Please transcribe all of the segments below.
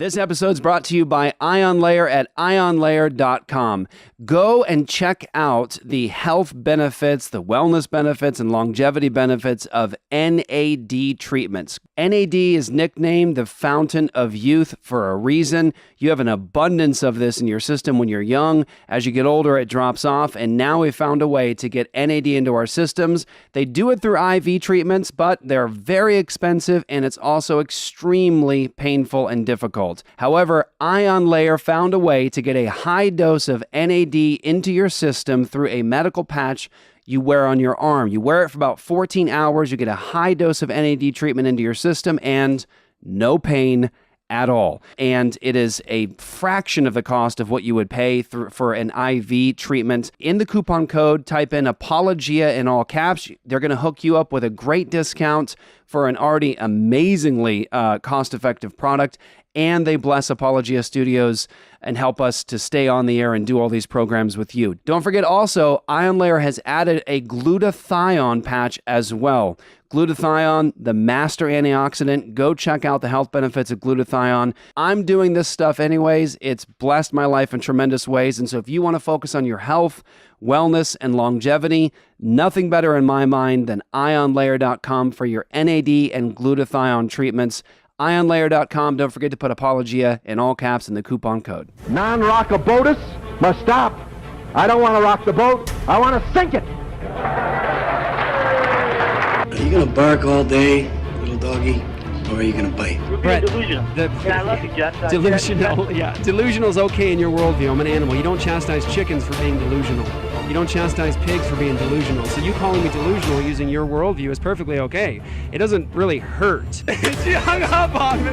This episode is brought to you by IonLayer at ionlayer.com. Go and check out the health benefits, the wellness benefits, and longevity benefits of NAD treatments. NAD is nicknamed the fountain of youth for a reason. You have an abundance of this in your system when you're young. As you get older, it drops off, and now we've found a way to get NAD into our systems. They do it through IV treatments, but they're very expensive, and it's also extremely painful and difficult. However, IonLayer found a way to get a high dose of NAD into your system through a medical patch you wear on your arm. You wear it for about 14 hours. You get a high dose of NAD treatment into your system and no pain at all. And it is a fraction of the cost of what you would pay for an IV treatment. In the coupon code, type in Apologia in all caps. They're going to hook you up with a great discount for an already amazingly cost-effective product. And they bless Apologia Studios and help us to stay on the air and do all these programs with you. Don't forget also, IonLayer has added a glutathione patch as well. Glutathione, the master antioxidant. Go check out the health benefits of glutathione. I'm doing this stuff anyways. It's blessed my life in tremendous ways. And so if you want to focus on your health, wellness, and longevity, nothing better in my mind than ionlayer.com for your NAD and glutathione treatments. IonLayer.com. Don't forget to put Apologia in all caps in the coupon code. Non-rockabotus must stop. I don't want to rock the boat. I want to sink it. Are you going to bark all day, little doggy, or are you going to bite? We're being delusional. I love you, Jeff. Delusional. Yeah, delusional is okay in your worldview. I'm an animal. You don't chastise chickens for being delusional. You don't chastise pigs for being delusional. So you calling me delusional using your worldview is perfectly okay. It doesn't really hurt. She hung up on me.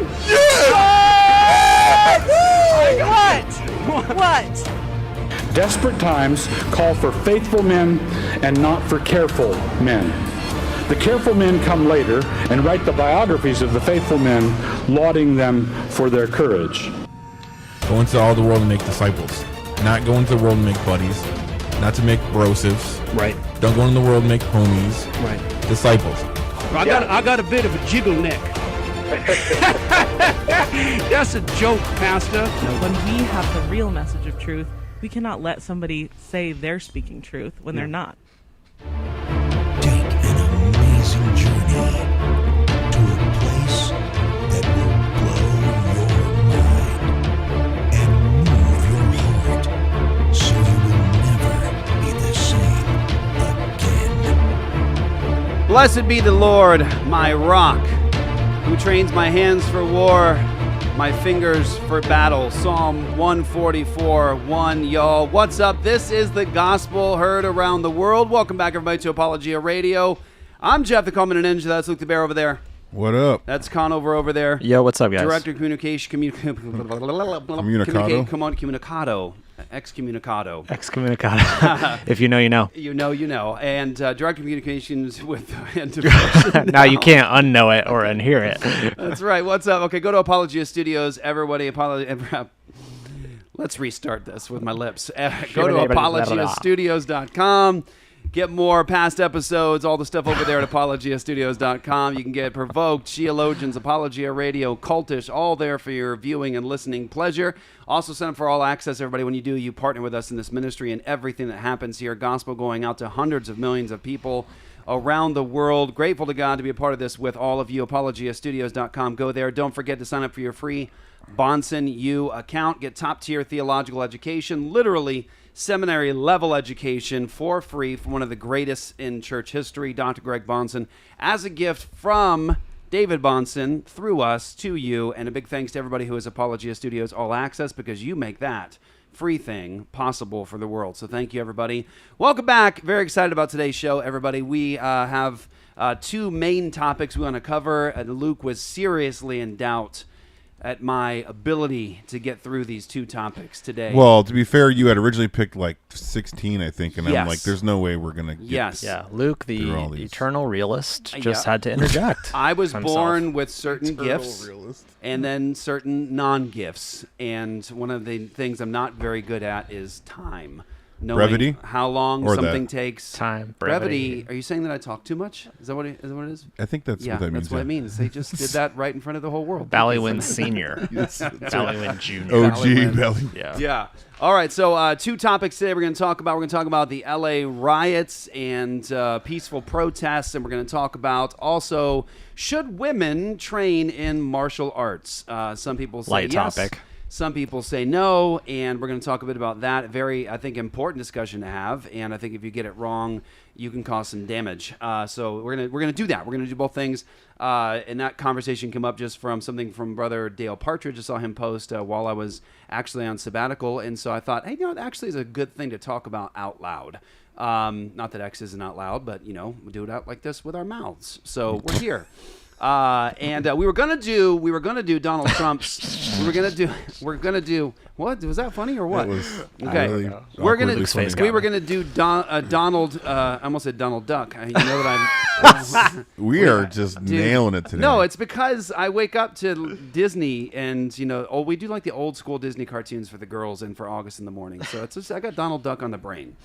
What? Desperate times call for faithful men and not for careful men. The careful men come later and write the biographies of the faithful men, lauding them for their courage. Go into all the world and make disciples. Not go into the world and make buddies. Not to make brosives. Right. Don't go in the world and make homies. Right. Disciples. I got a bit of a jiggle neck. That's a joke, Pastor. When we have the real message of truth, we cannot let somebody say they're speaking truth when they're not. Take an amazing journey to a place that will blow your mind and move your heart so you will never be the same again. Blessed be the Lord, my rock, who trains my hands for war, my fingers for battle. Psalm 144:1, y'all. What's up? This is the gospel heard around the world. Welcome back, everybody, to Apologia Radio. I'm Jeff, the Common Ninja. That's Luke the Bear over there. What up? That's Conover over there. Yo, what's up, guys? Director of Communication. Excommunicado. Excommunicado. If you know, you know. You know. And Director of Communications with... Now you can't unknow it or unhear it. That's right. What's up? Okay, go to Apologia Studios. Everybody, let's restart this with my lips. Go to apologiastudios.com. Get more past episodes, all the stuff over there at apologiastudios.com. You can get Provoked, Sheologians, Apologia Radio, Cultish, all there for your viewing and listening pleasure. Also sign up for All Access, everybody. When you do, you partner with us in this ministry and everything that happens here. Gospel going out to hundreds of millions of people around the world. Grateful to God to be a part of this with all of you. apologiastudios.com. Go there. Don't forget to sign up for your free Bonson U account. Get top-tier theological education, literally seminary level education for free from one of the greatest in church history, Dr. Greg Bonson, as a gift from David Bonson through us to you. And a big thanks to everybody who is Apologia Studios All Access, because you make that free thing possible for the world. So thank you, everybody. Welcome back. Very excited about today's show, everybody. We have two main topics we want to cover. Luke was seriously in doubt at my ability to get through these two topics today. Well, to be fair, you had originally picked like 16, I think, and Yes. I'm like, there's no way we're going to get Yes. Yeah, Luke, the eternal realist, just had to interject. I was himself. born with certain Eternal gifts realist. and then certain non-gifts. And one of the things I'm not very good at is time. knowing Brevity? how long Or something that. takes. Time, Brevity. brevity. Are you saying that I talk too much? Is that what it is? I think that's Yeah, what that means. that's what it means. They just did that right in front of the whole world. Ballywin Senior. Ballywin Junior. OG Belly. Yeah. Yeah. All right. So 2 topics today we're going to talk about. We're going to talk about the LA riots and peaceful protests, and we're going to talk about also, should women train in martial arts? Some people say Light yes. topic. Some people say no, and we're going to talk a bit about that. Very, I think, important discussion to have, and I think if you get it wrong, you can cause some damage. So we're gonna do that. We're gonna do both things. And that conversation came up just from something from Brother Dale Partridge. I saw him post while I was actually on sabbatical, and so I thought, hey, it actually is a good thing to talk about out loud. Not that X isn't out loud, but we do it out like this with our mouths. So we're here. And we were gonna do Donald Trump's. We're gonna do. What was that funny or what? That was okay. really We're gonna. awkwardly funny. We were gonna do Donald. I almost said Donald Duck. You know that I'm. We are just nailing it today. No, it's because I wake up to Disney, and we do like the old school Disney cartoons for the girls and for August in the morning. So it's just I got Donald Duck on the brain.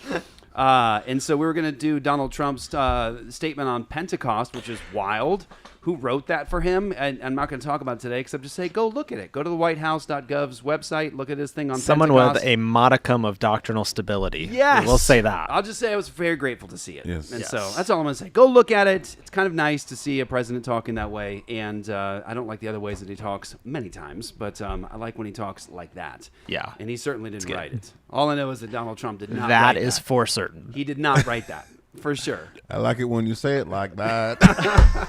And so we were gonna do Donald Trump's statement on Pentecost, which is wild. Who wrote that for him? And I'm not going to talk about it today, except just say, go look at it. Go to the whitehouse.gov's website. Look at his thing on Someone Pentecost. with a modicum of doctrinal stability. Yes. We'll say that. I'll just say I was very grateful to see it. Yes. And so that's all I'm going to say. Go look at it. It's kind of nice to see a president talking that way. And I don't like the other ways that he talks many times, but I like when he talks like that. Yeah. And he certainly didn't write it. All I know is that Donald Trump did not write That that. is for certain. He did not write that, for sure. I like it when you say it like that.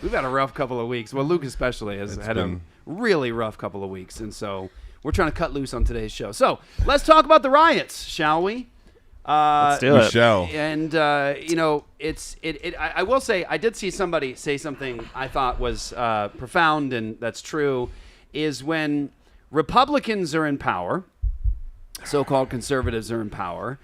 We've had a rough couple of weeks. Well, Luke especially has had a really rough couple of weeks, and so we're trying to cut loose on today's show. So let's talk about the riots, shall we? Let's do we it. shall. And I will say I did see somebody say something I thought was profound, and that's true. Is when Republicans are in power, so-called conservatives are in power,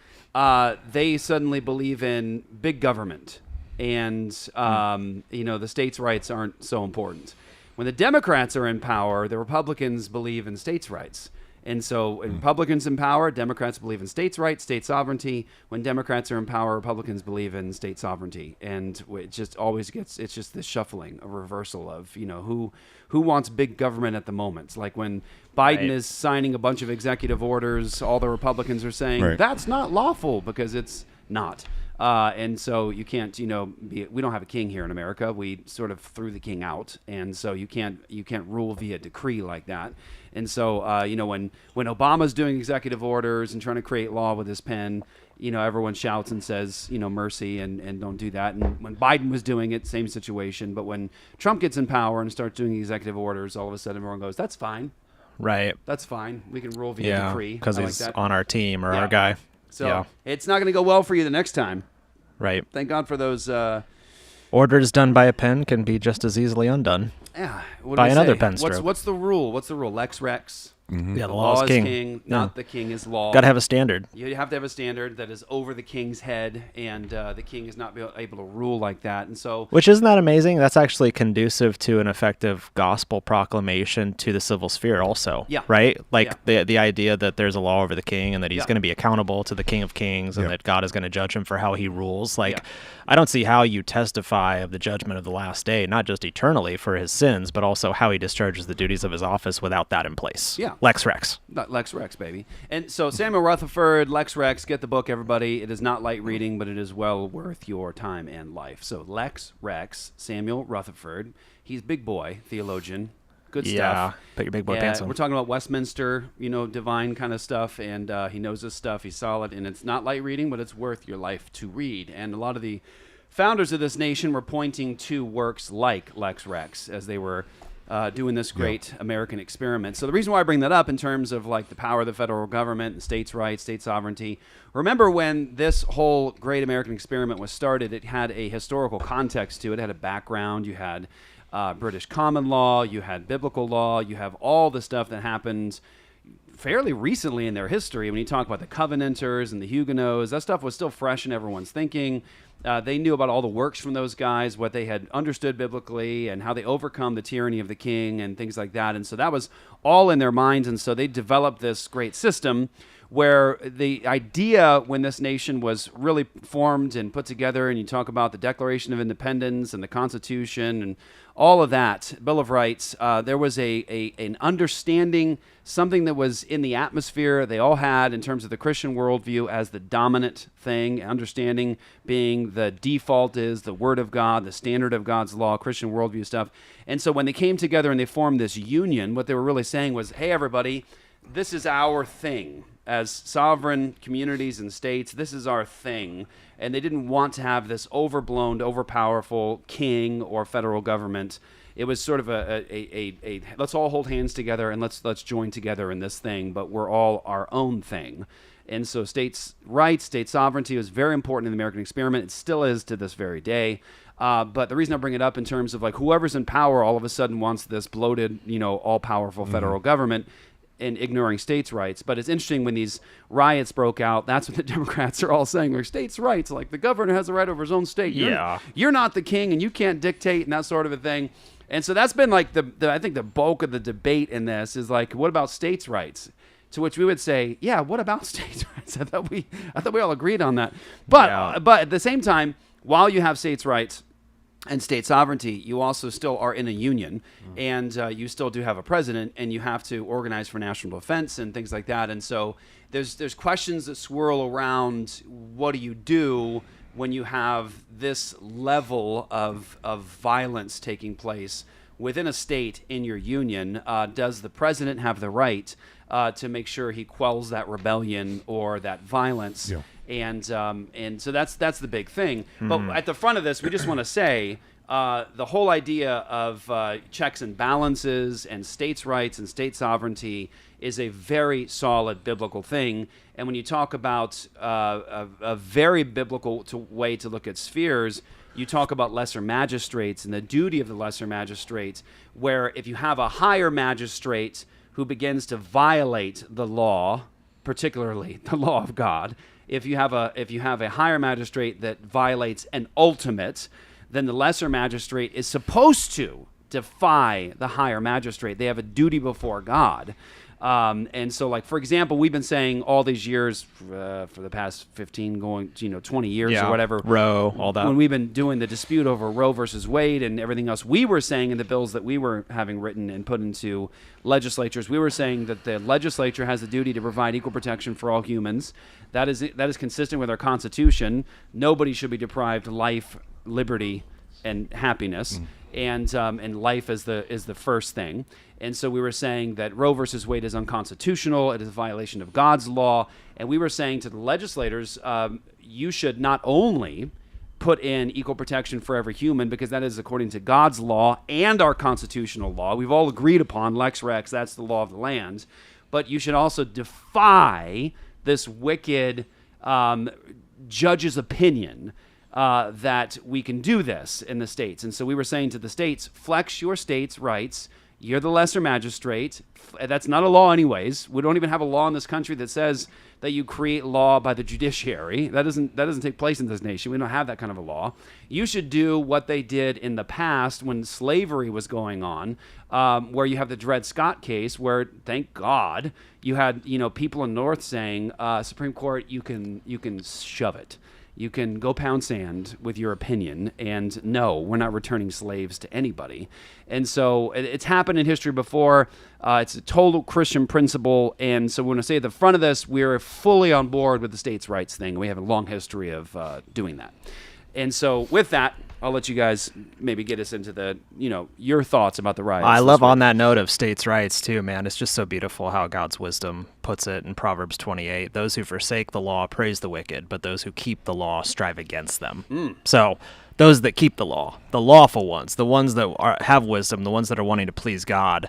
they suddenly believe in big government. And, the states' rights aren't so important. When the Democrats are in power, the Republicans believe in states' rights. And so when Republicans in power, Democrats believe in states' rights, state sovereignty. When Democrats are in power, Republicans believe in state sovereignty. And it just always it's just this shuffling, a reversal of, who wants big government at the moment. It's like when Biden is signing a bunch of executive orders, all the Republicans are saying, that's not lawful because it's not. And so you can't, we don't have a king here in America. We sort of threw the king out. And so you can't rule via decree like that. And so, when Obama's doing executive orders and trying to create law with his pen, everyone shouts and says, mercy and don't do that. And when Biden was doing it, same situation. But when Trump gets in power and starts doing executive orders, all of a sudden everyone goes, that's fine. Right. That's fine. We can rule via decree. Because he's on our team or our guy. So it's not going to go well for you the next time. Right. Thank God for those. Orders done by a pen can be just as easily undone. Yeah. By another pen stroke. What's the rule? What's the rule? Lex Rex. Mm-hmm. Yeah, the law is king. Not the king is law. Got to have a standard. You have to have a standard that is over the king's head, and the king is not able to rule like that. And so, which isn't that amazing? That's actually conducive to an effective gospel proclamation to the civil sphere, also. Yeah. Right. Like the idea that there's a law over the king and that he's going to be accountable to the King of Kings and that God is going to judge him for how he rules. Like, I don't see how you testify of the judgment of the last day, not just eternally for his sins, but also how he discharges the duties of his office without that in place. Yeah. Lex Rex. Lex Rex, baby. And so Samuel Rutherford, Lex Rex, get the book, everybody. It is not light reading, but it is well worth your time and life. So Lex Rex, Samuel Rutherford. He's big boy, theologian. Good stuff. Yeah, put your big boy pants on. We're talking about Westminster, divine kind of stuff, and he knows his stuff. He's solid, and it's not light reading, but it's worth your life to read. And a lot of the founders of this nation were pointing to works like Lex Rex as they were doing this great American experiment. So the reason why I bring that up in terms of like the power of the federal government and states' rights, state sovereignty, remember when this whole great American experiment was started, it had a historical context to it. It had a background. You had British common law. You had biblical law. You have all the stuff that happened fairly recently in their history. When you talk about the Covenanters and the Huguenots, that stuff was still fresh in everyone's thinking. They knew about all the works from those guys, what they had understood biblically, and how they overcome the tyranny of the king and things like that. And so that was all in their minds. And so they developed this great system where the idea when this nation was really formed and put together, and you talk about the Declaration of Independence and the Constitution and all of that, Bill of Rights, there was an understanding, something that was in the atmosphere they all had in terms of the Christian worldview as the dominant thing, understanding being the default is the Word of God, the standard of God's law, Christian worldview stuff. And so when they came together and they formed this union, what they were really saying was, hey, everybody, this is our thing. As sovereign communities and states, this is our thing. And they didn't want to have this overblown, overpowerful king or federal government. It was sort of a let's all hold hands together and let's join together in this thing, but we're all our own thing. And so states' rights, state sovereignty was very important in the American experiment. It still is to this very day. But the reason I bring it up in terms of like whoever's in power all of a sudden wants this bloated, all-powerful federal government and ignoring states' rights. But it's interesting when these riots broke out, that's what the Democrats are all saying, like states' rights, like the governor has the right over his own state. You're not the king and you can't dictate and that sort of a thing. And so that's been like I think the bulk of the debate in this is like, what about states' rights? To which we would say, yeah, what about states' rights? I thought we all agreed on that. But but at the same time, while you have states' rights and state sovereignty, you also still are in a union, and you still do have a president, and you have to organize for national defense and things like that. And so there's questions that swirl around, what do you do when you have this level of violence taking place within a state in your union? Does the president have the right to make sure he quells that rebellion or that violence? Yeah. And so that's the big thing. But at the front of this, we just want to say the whole idea of checks and balances and states' rights and state sovereignty is a very solid biblical thing. And when you talk about a very biblical way to look at spheres, you talk about lesser magistrates and the duty of the lesser magistrates, where if you have a higher magistrate who begins to violate the law, particularly the law of God, if you have a higher magistrate that violates an ultimate, then the lesser magistrate is supposed to defy the higher magistrate. They have a duty before God. And so, like, for example, we've been saying all these years, for the past 15, 20 years or whatever. Roe, all that. When we've been doing the dispute over Roe versus Wade and everything else, we were saying in the bills that we were having written and put into legislatures, we were saying that the legislature has a duty to provide equal protection for all humans. That is consistent with our Constitution. Nobody should be deprived life, liberty, and happiness. And life is the first thing. And so we were saying that Roe versus Wade is unconstitutional. It is a violation of God's law. And we were saying to the legislators, you should not only put in equal protection for every human, because that is according to God's law and our constitutional law. We've all agreed upon Lex Rex, that's the law of the land. But you should also defy this wicked judge's opinion that we can do this in the states. And so we were saying to the states, flex your states' rights. You're the lesser magistrate. That's not a law anyways. We don't even have a law in this country that says that you create law by the judiciary. That doesn't take place in this nation. We don't have that kind of a law. You should do what they did in the past when slavery was going on, where you have the Dred Scott case, where, thank God, you had people in North saying, Supreme Court, you can shove it. You can go pound sand with your opinion, and no, we're not returning slaves to anybody. And so it's happened in history before. It's a total Christian principle. And so when I say at the front of this, we're fully on board with the states' rights thing. We have a long history of doing that. And so with that, I'll let you guys maybe get us into your thoughts about the riots. I love on that note of states' rights too, man. It's just so beautiful how God's wisdom puts it in Proverbs 28. Those who forsake the law praise the wicked, but those who keep the law strive against them. So those that keep the law, the lawful ones, the ones that have wisdom, the ones that are wanting to please God,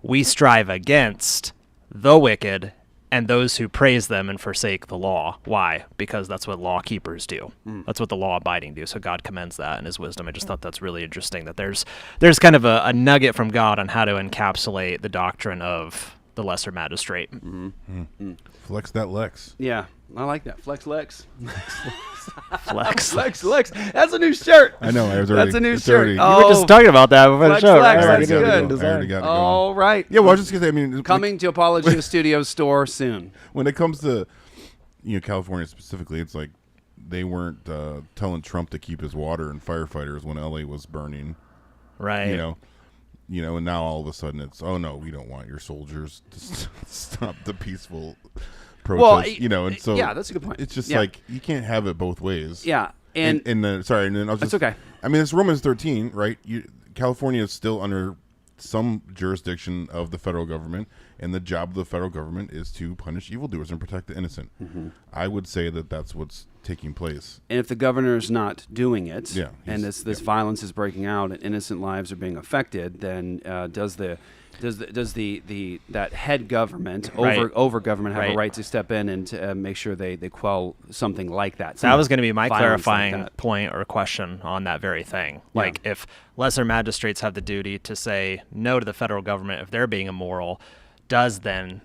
we strive against the wicked and those who praise them and forsake the law. Why? Because that's what law keepers do. That's what the law abiding do. So God commends that in his wisdom. I just thought that's really interesting that there's kind of a nugget from God on how to encapsulate the doctrine of the lesser magistrate. Flex that Lex. Yeah, I like that. Flex Lex. Flex. Lex. That's a new shirt. I know. That's a new shirt. You were just talking about that before the Flex show. Lex, right? that's good. I already got it going. All right. Yeah, well, I was just gonna say. I mean, Coming to Apologia Studios store soon. when it comes to California specifically, it's like they weren't telling Trump to keep his water and firefighters when LA was burning. Right. And now all of a sudden it's, oh no, we don't want your soldiers to stop the peaceful protest. And so yeah, that's a good point. It's just like you can't have it both ways. Yeah, and then I was just, that's okay. I mean, it's Romans 13, right? California is still under some jurisdiction of the federal government, and the job of the federal government is to punish evildoers and protect the innocent. I would say that that's what's taking place. And if the governor's not doing it, and this violence is breaking out and innocent lives are being affected, then does that head government over government have a right to step in and to make sure they quell something like that? That was going to be my clarifying point or question on that very thing. Like, if lesser magistrates have the duty to say no to the federal government if they're being immoral, does then,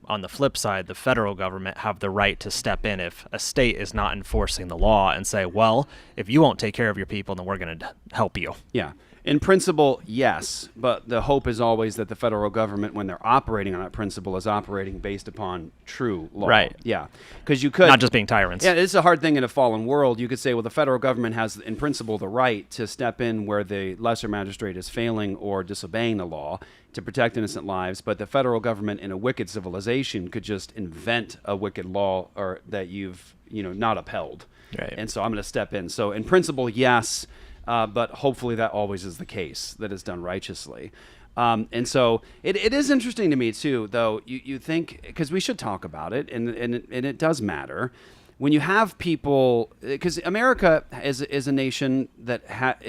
on the flip side, the federal government have the right to step in if a state is not enforcing the law and say, well, if you won't take care of your people, then we're going to help you? Yeah. In principle, yes, but the hope is always that the federal government, when they're operating on that principle, is operating based upon true law. Right. Yeah. Because you could... Not just being tyrants. Yeah, it's a hard thing in a fallen world. You could say, well, the federal government has, in principle, the right to step in where the lesser magistrate is failing or disobeying the law to protect innocent lives, but the federal government in a wicked civilization could just invent a wicked law or that you've not upheld. Right. And so I'm going to step in. So in principle, yes, but hopefully that always is the case, that it's done righteously. And so it is interesting to me too, though. You think, because we should talk about it, and it does matter. When you have people, because America is a nation that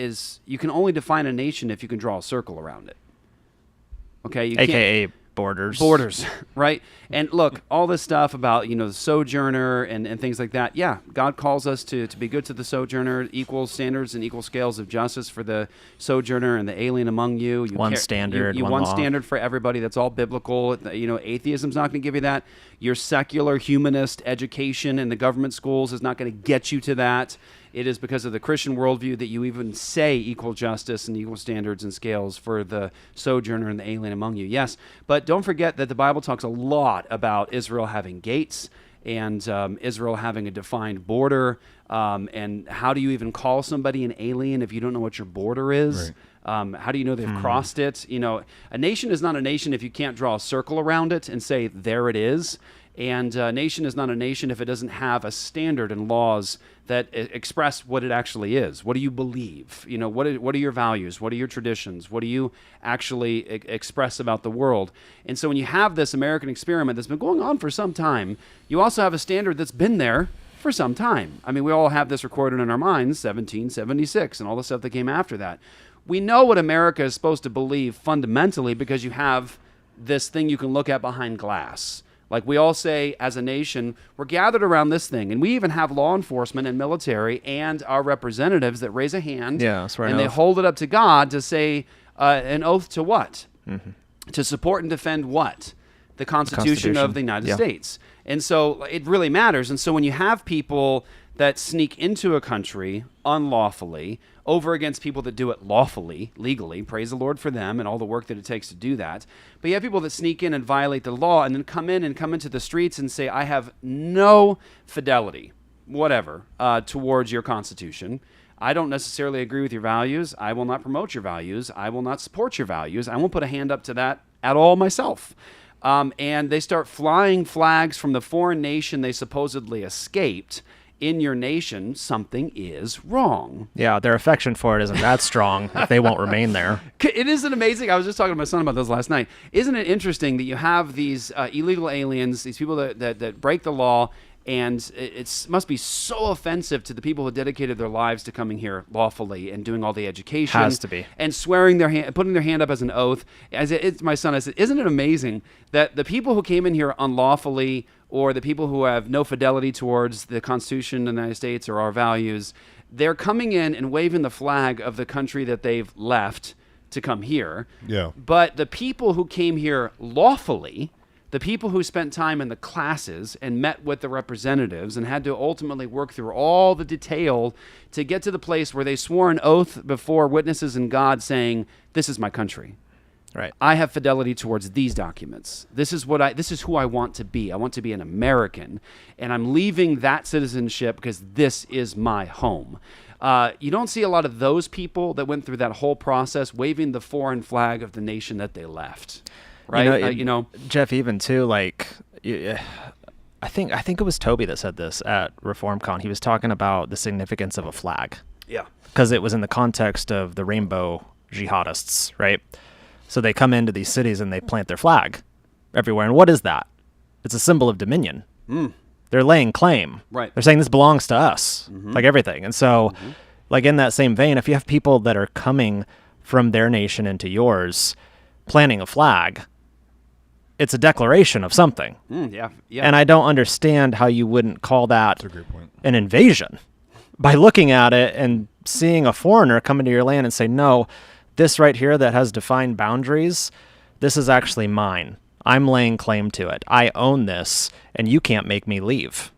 you can only define a nation if you can draw a circle around it. Okay, AKA borders, right? And look, all this stuff about the sojourner and things like that. Yeah, God calls us to be good to the sojourner, equal standards and equal scales of justice for the sojourner and the alien among you. One standard, one standard for everybody. That's all biblical. Atheism's not going to give you that. Your secular humanist education in the government schools is not going to get you to that. It is because of the Christian worldview that you even say equal justice and equal standards and scales for the sojourner and the alien among you. Yes, but don't forget that the Bible talks a lot about Israel having gates and Israel having a defined border. And how do you even call somebody an alien if you don't know what your border is? Right. How do you know they've crossed it? A nation is not a nation if you can't draw a circle around it and say, there it is. And a nation is not a nation if it doesn't have a standard and laws that express what it actually is. What do you believe? What are your values? What are your traditions? What do you actually express about the world? And so when you have this American experiment that's been going on for some time, you also have a standard that's been there for some time. I mean, we all have this recorded in our minds, 1776 and all the stuff that came after that. We know what America is supposed to believe fundamentally because you have this thing you can look at behind glass. Like we all say as a nation, we're gathered around this thing. And we even have law enforcement and military and our representatives that raise a hand. Yeah, that's right. And they hold it up to God to say an oath to what? Mm-hmm. To support and defend what? The Constitution of the United States. And so it really matters. And so when you have people that sneak into a country unlawfully over against people that do it lawfully, legally, praise the Lord for them and all the work that it takes to do that. But you have people that sneak in and violate the law and then come into the streets and say, I have no fidelity, whatever, towards your Constitution. I don't necessarily agree with your values. I will not promote your values. I will not support your values. I won't put a hand up to that at all myself. And they start flying flags from the foreign nation they supposedly escaped. In your nation, something is wrong. Yeah, their affection for it isn't that strong if they won't remain there. It isn't amazing. I was just talking to my son about this last night. Isn't it interesting that you have these illegal aliens, these people that break the law, and it must be so offensive to the people who dedicated their lives to coming here lawfully and doing all the education. Has to be. And swearing their hand, putting their hand up as an oath. It's my son, I said, isn't it amazing that the people who came in here unlawfully or the people who have no fidelity towards the Constitution of the United States or our values, they're coming in and waving the flag of the country that they've left to come here. Yeah. But the people who came here lawfully The people who spent time in the classes and met with the representatives and had to ultimately work through all the detail to get to the place where they swore an oath before witnesses and God saying, this is my country. Right. I have fidelity towards these documents. This is who I want to be. I want to be an American, and I'm leaving that citizenship because this is my home. You don't see a lot of those people that went through that whole process waving the foreign flag of the nation that they left. Right? Jeff, even too, like, I think it was Toby that said this at ReformCon. He was talking about the significance of a flag. Yeah. Because it was in the context of the rainbow jihadists, right? So they come into these cities and they plant their flag everywhere. And what is that? It's a symbol of dominion. They're laying claim. Right. They're saying this belongs to us, like everything. And so, like in that same vein, if you have people that are coming from their nation into yours, planting a flag, it's a declaration of something. Yeah. And I don't understand how you wouldn't call that an invasion by looking at it and seeing a foreigner come into your land and say, no, this right here that has defined boundaries, this is actually mine. I'm laying claim to it. I own this, and you can't make me leave.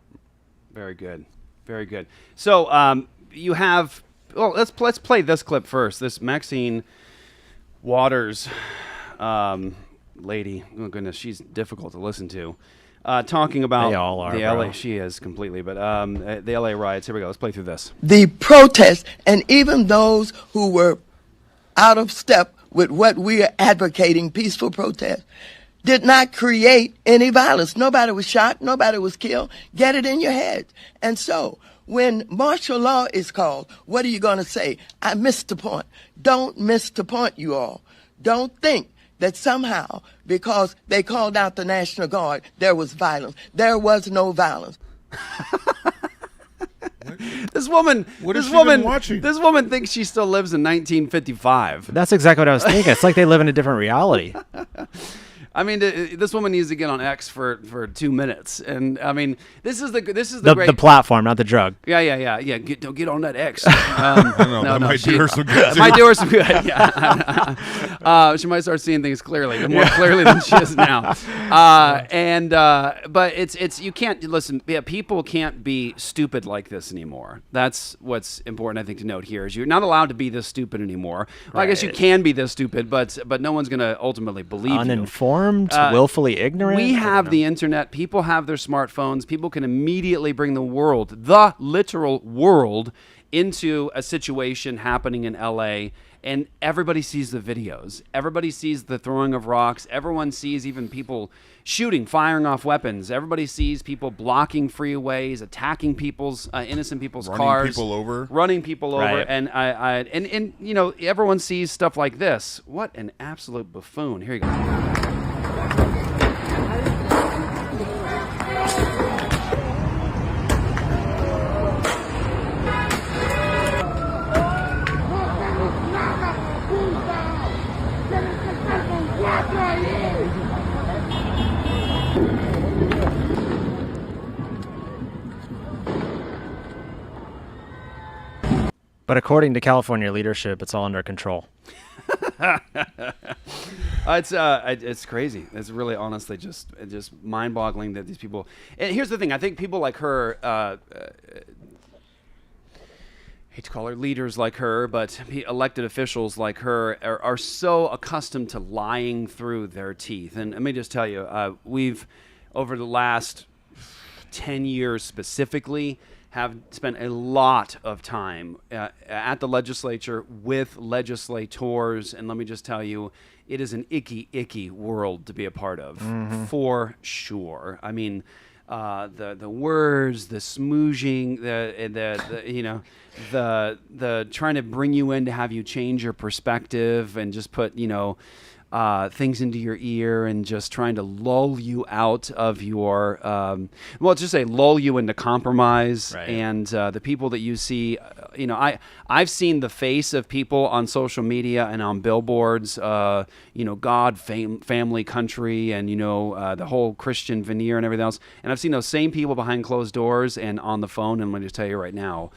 Very good. Very good. So you have, well, let's play this clip first. This Maxine Waters lady, oh goodness, she's difficult to listen to. Talking about they all are, the bro. LA, she is completely, but the LA riots. Here we go. Let's play through this. The protests, and even those who were out of step with what we are advocating, peaceful protest, did not create any violence. Nobody was shot. Nobody was killed. Get it in your head. And so when martial law is called, what are you going to say? I missed the point. Don't miss the point, you all. Don't think that somehow, because they called out the National Guard, there was violence. There was no violence. This woman thinks she still lives in 1955. That's exactly what I was thinking. It's like they live in a different reality. I mean, this woman needs to get on X for 2 minutes, and I mean, this is the great the platform, not the drug. Yeah. Don't get on that X. That might do her some good. It might do her some good. Yeah. She might start seeing things clearly, more clearly than she is now. But it's you can't listen. Yeah, people can't be stupid like this anymore. That's what's important, I think, to note here. Is you're not allowed to be this stupid anymore. Well, I guess you can be this stupid, but no one's gonna ultimately believe you. Uninformed. Willfully ignorant. We have the internet. People have their smartphones. People can immediately bring the literal world, into a situation happening in LA, and everybody sees the videos. Everybody sees the throwing of rocks. Everyone sees even people shooting, firing off weapons. Everybody sees people blocking freeways, attacking innocent people's cars, running people over. Right. And you know, everyone sees stuff like this. What an absolute buffoon! Here you go. But according to California leadership, it's all under control. It's crazy. It's really, honestly, just mind-boggling that these people. And here's the thing: I think people like her, hate to call her leaders like her, but elected officials like her are so accustomed to lying through their teeth. And let me just tell you, we've over the last 10 years specifically, have spent a lot of time at the legislature with legislators, and let me just tell you, it is an icky world to be a part of, for sure. I mean, the words, the smooching, the trying to bring you in to have you change your perspective and just put things into your ear and just trying to lull you out of your, lull you into compromise. Right. And the people that you see, I've seen the face of people on social media and on billboards, God, family, country, and, the whole Christian veneer and everything else. And I've seen those same people behind closed doors and on the phone. And let me just tell you right now,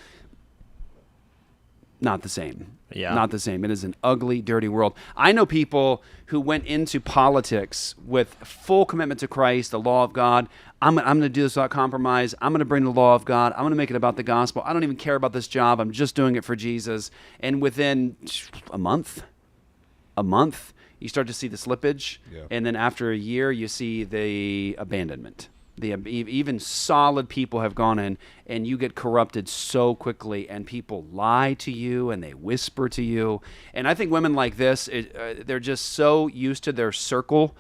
not the same. Yeah. Not the same. It is an ugly, dirty world. I know people who went into politics with full commitment to Christ, the law of God. I'm going to do this without compromise. I'm going to bring the law of God. I'm going to make it about the gospel. I don't even care about this job. I'm just doing it for Jesus. And within a month, you start to see the slippage. Yeah. And then after a year, you see the abandonment. Even solid people have gone in, and you get corrupted so quickly, and people lie to you and they whisper to you. And I think women like this, they're just so used to their circle,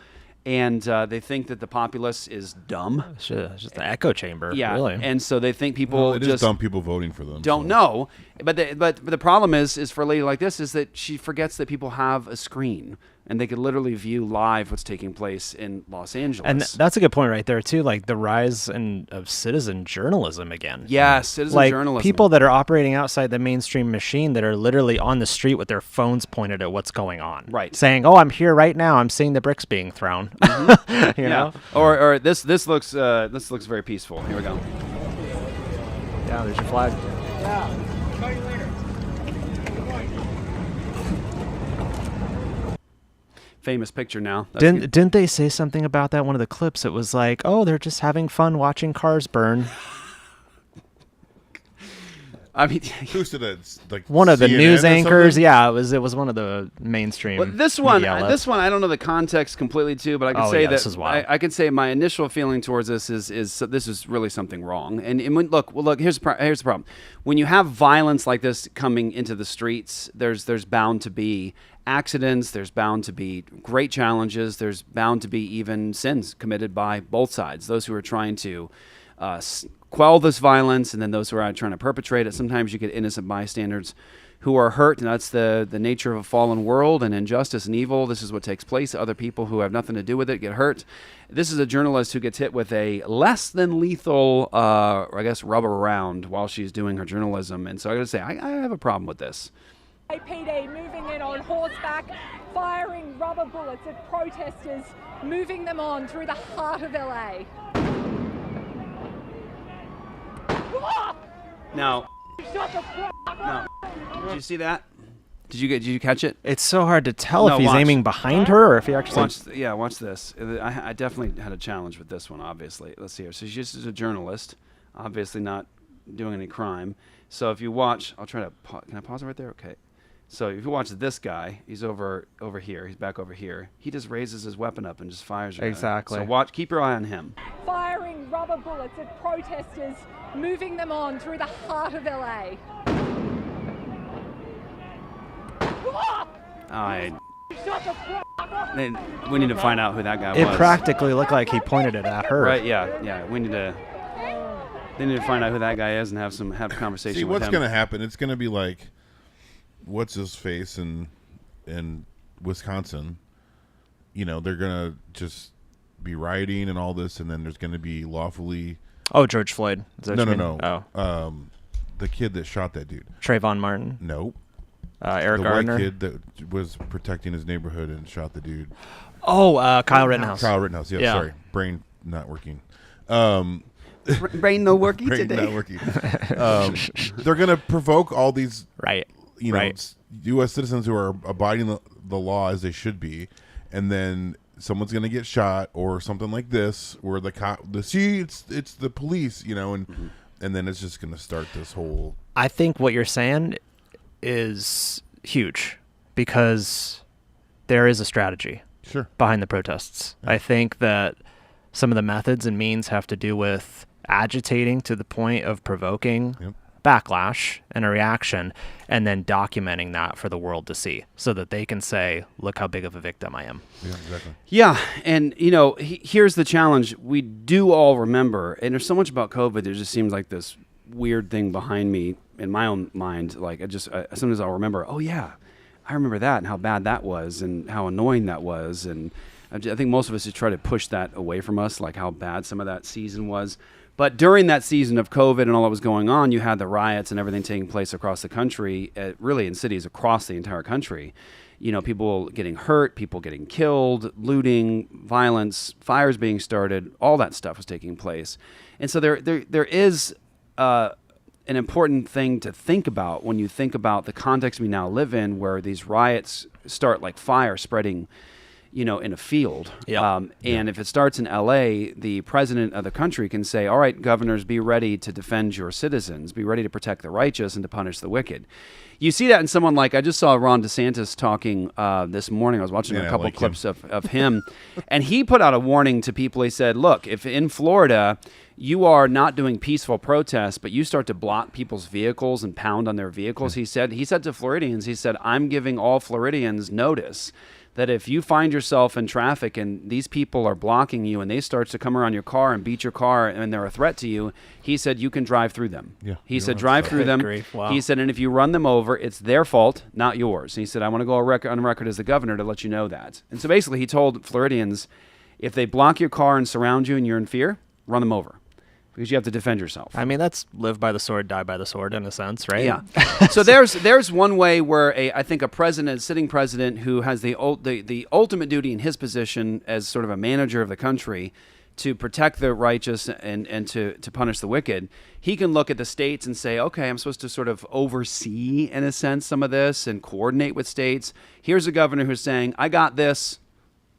and they think that the populace is dumb. It's just an echo chamber, really. And so they think people it is dumb people voting for them. Don't know. But the problem is for a lady like this is that she forgets that people have a screen. And they could literally view live what's taking place in Los Angeles. And that's a good point right there, too. Like the rise of citizen journalism again. Yes, citizen journalism. People that are operating outside the mainstream machine that are literally on the street with their phones pointed at what's going on. Right. Saying, oh, I'm here right now. I'm seeing the bricks being thrown. Mm-hmm. you know? Or this looks very peaceful. Here we go. Yeah, there's your flag. Yeah. Call you later. Famous picture now. Didn't they say something about that? One of the clips, it was like, oh, they're just having fun watching cars burn. I mean, who said that? Like one of the CNN news anchors. something? Yeah, it was one of the mainstream. Well, this one, I don't know the context completely too, but I could say that this is wild. I could say my initial feeling towards this is this is really something wrong. And when, look, here's the problem. When you have violence like this coming into the streets, there's bound to be accidents. There's bound to be great challenges. There's bound to be even sins committed by both sides. Those who are trying to quell this violence, and then those who are trying to perpetrate it. Sometimes you get innocent bystanders who are hurt, and that's the nature of a fallen world and injustice and evil. This is what takes place. Other people who have nothing to do with it get hurt. This is a journalist who gets hit with a less than lethal, rubber round while she's doing her journalism. And so I got to say, I have a problem with this. APD moving in on horseback, firing rubber bullets at protesters, moving them on through the heart of LA. Now, did you see that? Did you catch it? It's so hard to tell if he's aiming behind her or if he actually. Watch this. I definitely had a challenge with this one. Obviously, let's see here. So she's just a journalist, obviously not doing any crime. So if you watch, I'll try to. Can I pause it right there? Okay. So if you watch this guy, he's over here. He's back over here. He just raises his weapon up and just fires. Exactly. So keep your eye on him. Firing rubber bullets at protesters, moving them on through the heart of LA. We need to find out who that guy was. It practically looked like he pointed it at her. Right? Yeah. We need to. They need to find out who that guy is and have a conversation with him. See, what's going to happen? It's going to be like, what's his face in Wisconsin? You know, they're going to just be rioting and all this, and then there's going to be lawfully. Oh, George Floyd. No. Oh, the kid that shot that dude. Trayvon Martin. Nope. Eric the Gardner. White kid that was protecting his neighborhood and shot the dude. Oh, Kyle Rittenhouse. Kyle Rittenhouse. Yeah. Sorry, brain not working. Brain no working today. Brain not working. They're going to provoke all these, U.S. citizens who are abiding the law as they should be, and then someone's going to get shot or something like this, where it's the police, and then it's just going to start this whole. I think what you're saying is huge because there is a strategy behind the protests. Yeah. I think that some of the methods and means have to do with agitating to the point of provoking backlash and a reaction, and then documenting that for the world to see so that they can say, look how big of a victim I am. Yeah, exactly. Yeah, and here's the challenge. We do all remember, and there's so much about COVID, there just seems like this weird thing behind me in my own mind. Like sometimes I'll remember, oh yeah, I remember that and how bad that was and how annoying that was. And I think most of us just try to push that away from us, like how bad some of that season was. But during that season of COVID and all that was going on, you had the riots and everything taking place across the country, really in cities across the entire country. People getting hurt, people getting killed, looting, violence, fires being started, all that stuff was taking place. And so there is an important thing to think about when you think about the context we now live in, where these riots start like fire spreading, in a field. And if it starts in LA, the president of the country can say, all right, governors, be ready to defend your citizens, be ready to protect the righteous and to punish the wicked. You see that in someone like, I just saw Ron DeSantis talking this morning. I was watching a couple clips of him, and he put out a warning to people. He said, look, if in Florida you are not doing peaceful protests, but you start to block people's vehicles and pound on their vehicles, he said to Floridians, he said, I'm giving all Floridians notice that if you find yourself in traffic and these people are blocking you and they start to come around your car and beat your car and they're a threat to you, he said you can drive through them. He said drive through them. Wow. He said, and if you run them over, it's their fault, not yours. And he said, I want to go on record as the governor to let you know that. And so basically he told Floridians, if they block your car and surround you and you're in fear, run them over. Because you have to defend yourself. I mean, that's live by the sword, die by the sword in a sense, right? Yeah. So there's one way where I think a sitting president who has the ultimate duty in his position as sort of a manager of the country to protect the righteous and to punish the wicked, he can look at the states and say, okay, I'm supposed to sort of oversee, in a sense, some of this and coordinate with states. Here's a governor who's saying, I got this.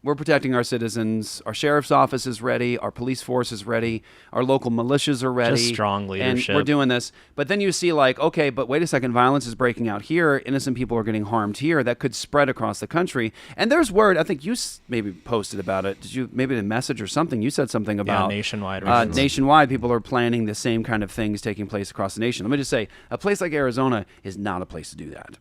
We're protecting our citizens. Our sheriff's office is ready. Our police force is ready. Our local militias are ready. Just strong leadership. And we're doing this. But then you see like, okay, but wait a second, violence is breaking out here. Innocent people are getting harmed here. That could spread across the country. And there's word, I think you maybe posted about it. Did you, maybe the message or something? You said something about nationwide. Nationwide, people are planning the same kind of things taking place across the nation. Let me just say, a place like Arizona is not a place to do that.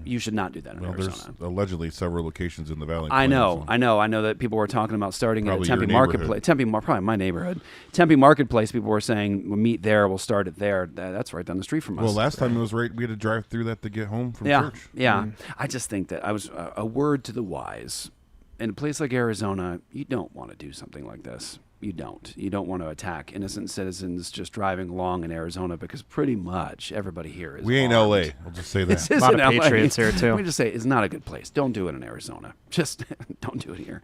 You should not do that in Arizona. There's allegedly several locations in the valley. I know that people were talking about starting at Tempe Marketplace. Probably my neighborhood. Tempe Marketplace, people were saying, we'll meet there, we'll start it there. That's right down the street from us. Well, last time it was right, we had to drive through that to get home from church. Yeah. I just think that I was a word to the wise. In a place like Arizona, you don't want to do something like this. You don't want to attack innocent citizens just driving along in Arizona, because pretty much everybody here is. We ain't armed. LA. I'll just say that. This isn't a lot of LA. patriots here too. Let me just say, it's not a good place. Don't do it in Arizona. Just don't do it here.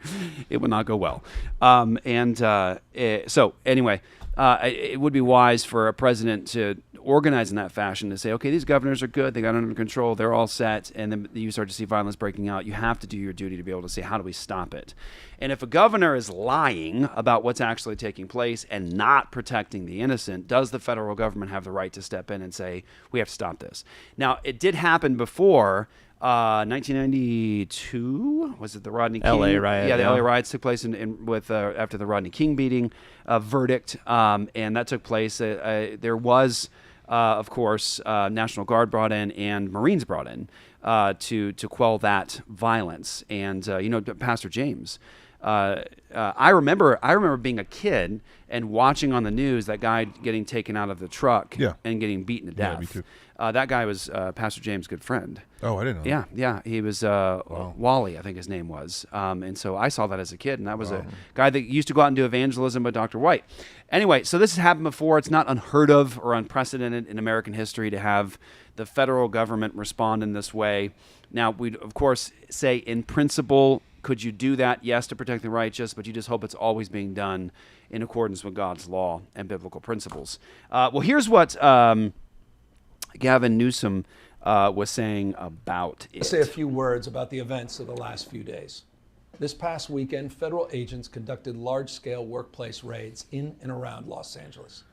It would not go well. So anyway, it would be wise for a president to organize in that fashion to say, okay, these governors are good. They got it under control. They're all set. And then you start to see violence breaking out. You have to do your duty to be able to say, how do we stop it? And if a governor is lying about what's actually taking place and not protecting the innocent, does the federal government have the right to step in and say, we have to stop this? Now, it did happen before 1992. Was it the Rodney King? LA riot. Yeah, the LA riots took place after the Rodney King beating verdict. And that took place. There was, of course, National Guard brought in and Marines brought in to quell that violence. And, Pastor James, I remember being a kid and watching on the news that guy getting taken out of the truck and getting beaten to death. Me too. That guy was Pastor James' good friend. Oh, I didn't know. Yeah. He was Wally, I think his name was. And so I saw that as a kid, and that was a guy that used to go out and do evangelism with Dr. White. Anyway, so this has happened before. It's not unheard of or unprecedented in American history to have the federal government respond in this way. Now, we'd, of course, say in principle, could you do that? Yes, to protect the righteous, but you just hope it's always being done in accordance with God's law and biblical principles. Well, here's what Gavin Newsom was saying about it. I'll say a few words about the events of the last few days. This past weekend, federal agents conducted large-scale workplace raids in and around Los Angeles.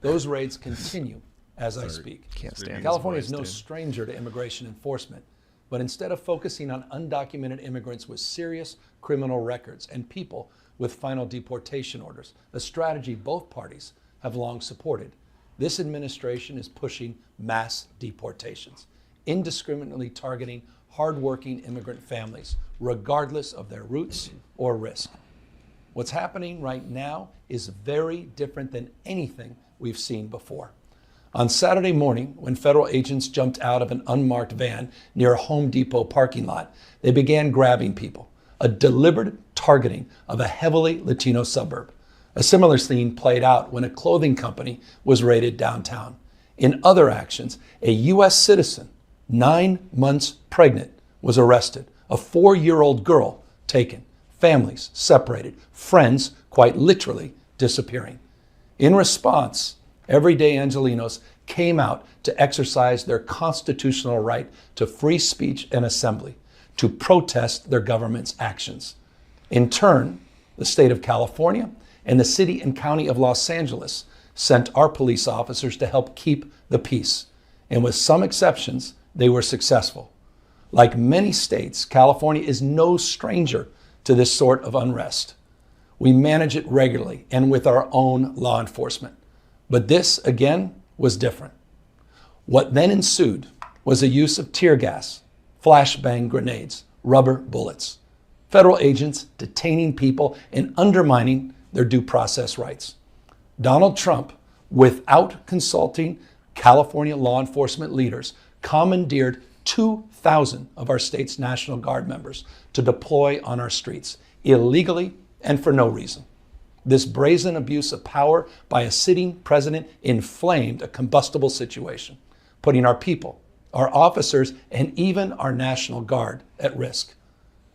Those raids continue as I speak. Can't stand California is this no voice, dude. stranger to immigration enforcement, but instead of focusing on undocumented immigrants with serious criminal records and people with final deportation orders, a strategy both parties have long supported, this administration is pushing mass deportations, indiscriminately targeting hardworking immigrant families, regardless of their roots or risk. What's happening right now is very different than anything we've seen before. On Saturday morning, when federal agents jumped out of an unmarked van near a Home Depot parking lot, they began grabbing people, a deliberate targeting of a heavily Latino suburb. A similar scene played out when a clothing company was raided downtown. In other actions, a U.S. citizen, 9 months pregnant, was arrested. A 4-year-old girl taken. Families separated. Friends, quite literally, disappearing. In response, Everyday Angelenos came out to exercise their constitutional right to free speech and assembly, to protest their government's actions. In turn, the state of California and the city and county of Los Angeles sent our police officers to help keep the peace. And with some exceptions, they were successful. Like many states, California is no stranger to this sort of unrest. We manage it regularly and with our own law enforcement. But this, again, was different. What then ensued was a use of tear gas, flashbang grenades, rubber bullets, federal agents detaining people and undermining their due process rights. Donald Trump, without consulting California law enforcement leaders, commandeered 2,000 of our state's National Guard members to deploy on our streets, illegally and for no reason. This brazen abuse of power by a sitting president inflamed a combustible situation, putting our people, our officers, and even our National Guard at risk.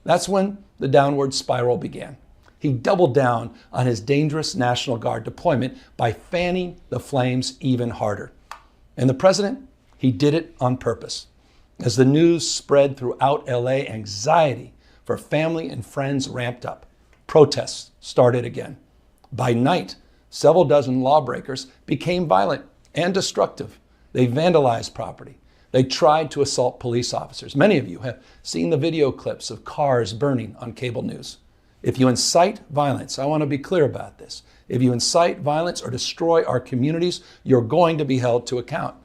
That's when the downward spiral began. He doubled down on his dangerous National Guard deployment by fanning the flames even harder. And the president, he did it on purpose. As the news spread throughout LA, anxiety for family and friends ramped up. Protests started again. By night, several dozen lawbreakers became violent and destructive. They vandalized property. They tried to assault police officers. Many of you have seen the video clips of cars burning on cable news. If you incite violence, I want to be clear about this. If you incite violence or destroy our communities, you're going to be held to account.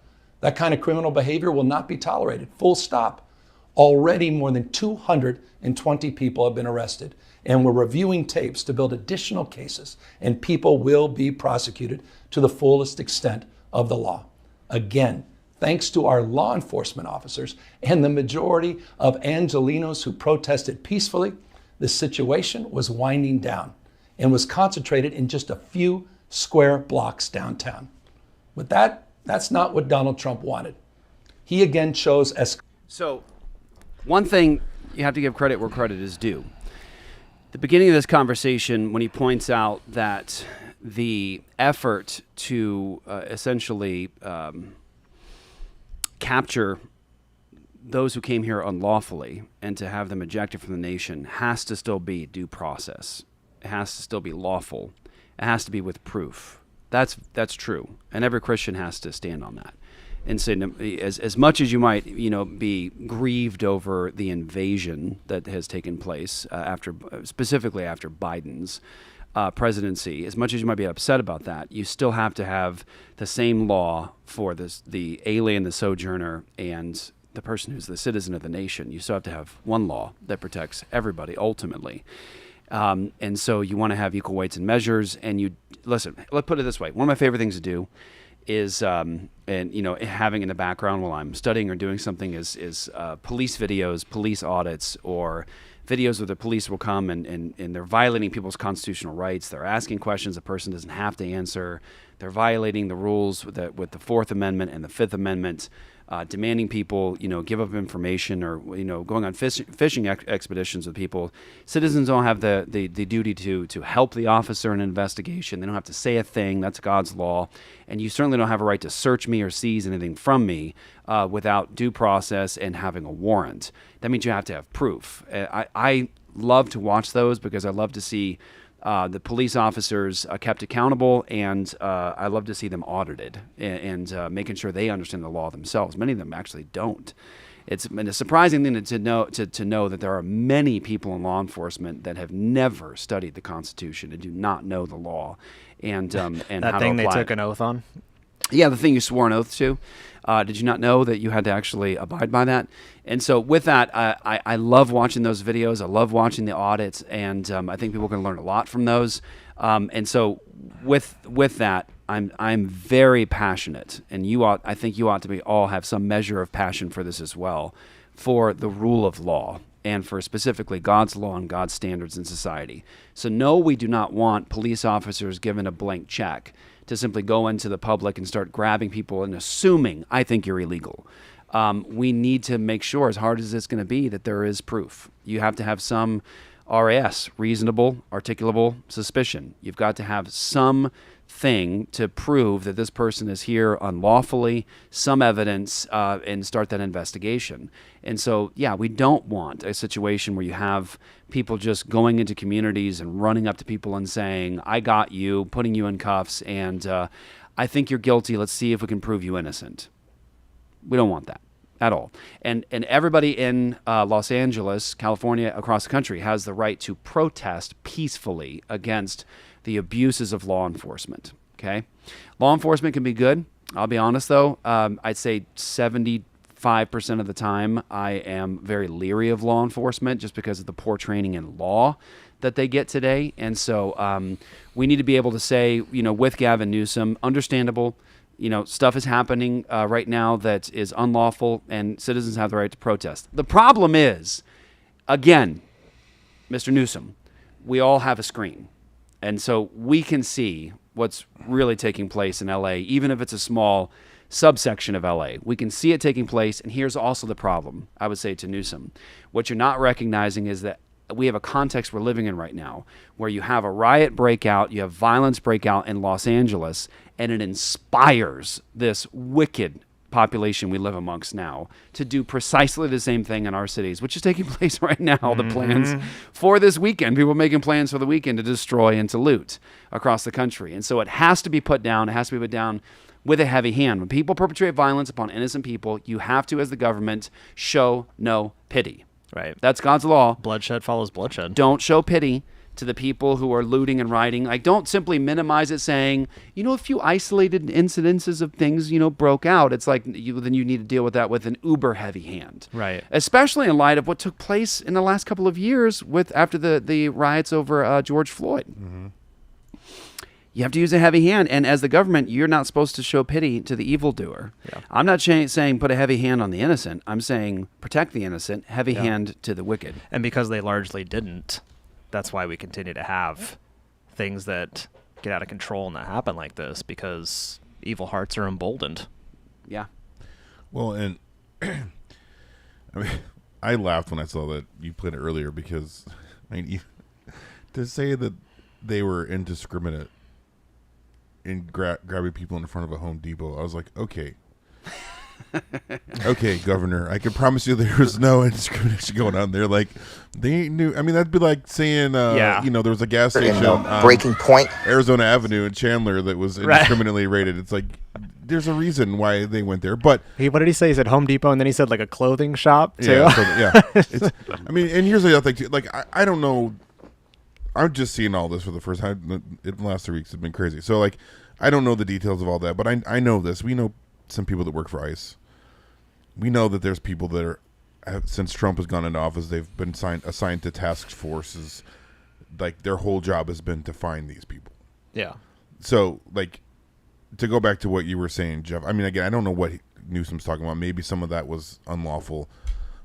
That kind of criminal behavior will not be tolerated. Full stop. Already more than 220 people have been arrested, and we're reviewing tapes to build additional cases, and people will be prosecuted to the fullest extent of the law. Again, thanks to our law enforcement officers and the majority of Angelenos who protested peacefully, the situation was winding down and was concentrated in just a few square blocks downtown. But that's not what Donald Trump wanted. He again chose So, one thing you have to give credit where credit is due. The beginning of this conversation, when he points out that the effort to essentially capture those who came here unlawfully and to have them ejected from the nation has to still be due process. It has to still be lawful. It has to be with proof. That's true, and every Christian has to stand on that. And say, as much as you might, be grieved over the invasion that has taken place specifically after Biden's presidency, as much as you might be upset about that, you still have to have the same law for the alien, the sojourner, and the person who's the citizen of the nation. You still have to have one law that protects everybody ultimately. And so you want to have equal weights and measures. And let's put it this way. One of my favorite things to do is, having in the background while I'm studying or doing something is police videos, police audits, or videos where the police will come and they're violating people's constitutional rights. They're asking questions the person doesn't have to answer. They're violating the rules with the Fourth Amendment and the Fifth Amendment. Demanding people, give up information, or going on fishing expeditions with people. Citizens don't have the duty to help the officer in an investigation. They don't have to say a thing. That's God's law, and you certainly don't have a right to search me or seize anything from me without due process and having a warrant. That means you have to have proof. I love to watch those because I love to see the police officers kept accountable, and I love to see them audited and making sure they understand the law themselves. Many of them actually don't. It's a surprising thing to know that there are many people in law enforcement that have never studied the Constitution and do not know the law and that how to thing apply they took it. an oath on. Yeah, the thing you swore an oath to. Did you not know that you had to actually abide by that? And so with that, I love watching those videos. I love watching the audits, and I think people can learn a lot from those. And so with that, I'm very passionate, and I think you ought to all have some measure of passion for this as well, for the rule of law and for specifically God's law and God's standards in society. So no, we do not want police officers given a blank check to simply go into the public and start grabbing people and assuming, I think you're illegal. We need to make sure, as hard as it's going to be, that there is proof. You have to have some RAS, reasonable, articulable suspicion. You've got to have some thing to prove that this person is here unlawfully, some evidence, and start that investigation. And so, yeah, we don't want a situation where you have people just going into communities and running up to people and saying, I got you, putting you in cuffs, and I think you're guilty. Let's see if we can prove you innocent. We don't want that at all. And everybody in Los Angeles, California, across the country has the right to protest peacefully against the abuses of law enforcement. Okay, law enforcement can be good. I'll be honest though. I'd say 75% of the time I am very leery of law enforcement just because of the poor training in law that they get today. And so we need to be able to say, with Gavin Newsom, understandable, stuff is happening right now that is unlawful and citizens have the right to protest. The problem is, again, Mr. Newsom, we all have a screen. And so we can see what's really taking place in LA, even if it's a small subsection of LA. We can see it taking place. And here's also the problem, I would say to Newsom. What you're not recognizing is that we have a context we're living in right now where you have a riot breakout, you have violence breakout in Los Angeles, and it inspires this wicked population we live amongst now to do precisely the same thing in our cities, which is taking place right now. The plans for this weekend, people making plans for the weekend to destroy and to loot across the country. And so it has to be put down. It has to be put down with a heavy hand. When people perpetrate violence upon innocent people, you have to, as the government, show no pity. Right. That's God's law. Bloodshed follows bloodshed. Don't show pity to the people who are looting and rioting. Like, don't simply minimize it saying, a few isolated incidences of things, broke out. It's like, then you need to deal with that with an uber heavy hand. Right. Especially in light of what took place in the last couple of years after the riots over George Floyd. Mm-hmm. You have to use a heavy hand. And as the government, you're not supposed to show pity to the evildoer. Yeah. I'm not saying put a heavy hand on the innocent. I'm saying protect the innocent, heavy hand to the wicked. And because they largely didn't, that's why we continue to have things that get out of control and that happen like this, because evil hearts are emboldened. Yeah. Well, and I laughed when I saw that you played it earlier because, to say that they were indiscriminate in grabbing people in front of a Home Depot, I was like, okay. Okay, Governor, I can promise you there was no indiscrimination going on there. Like, they knew. I mean, that'd be like saying, there was a gas station on Breaking Point, Arizona Avenue in Chandler that was indiscriminately raided. It's like, there's a reason why they went there. But what did he say? He said Home Depot, and then he said like a clothing shop too. Yeah. And here's the other thing too. Like, I don't know. I'm just seeing all this for the first time. The last 3 weeks have been crazy. So, like, I don't know the details of all that, but I know this. We know some people that work for ICE. We know that there's people that since Trump has gone into office, they've been assigned to task forces. Like, their whole job has been to find these people. Yeah. So, like, to go back to what you were saying, Jeff, I mean, again, I don't know what Newsom's talking about. Maybe some of that was unlawful.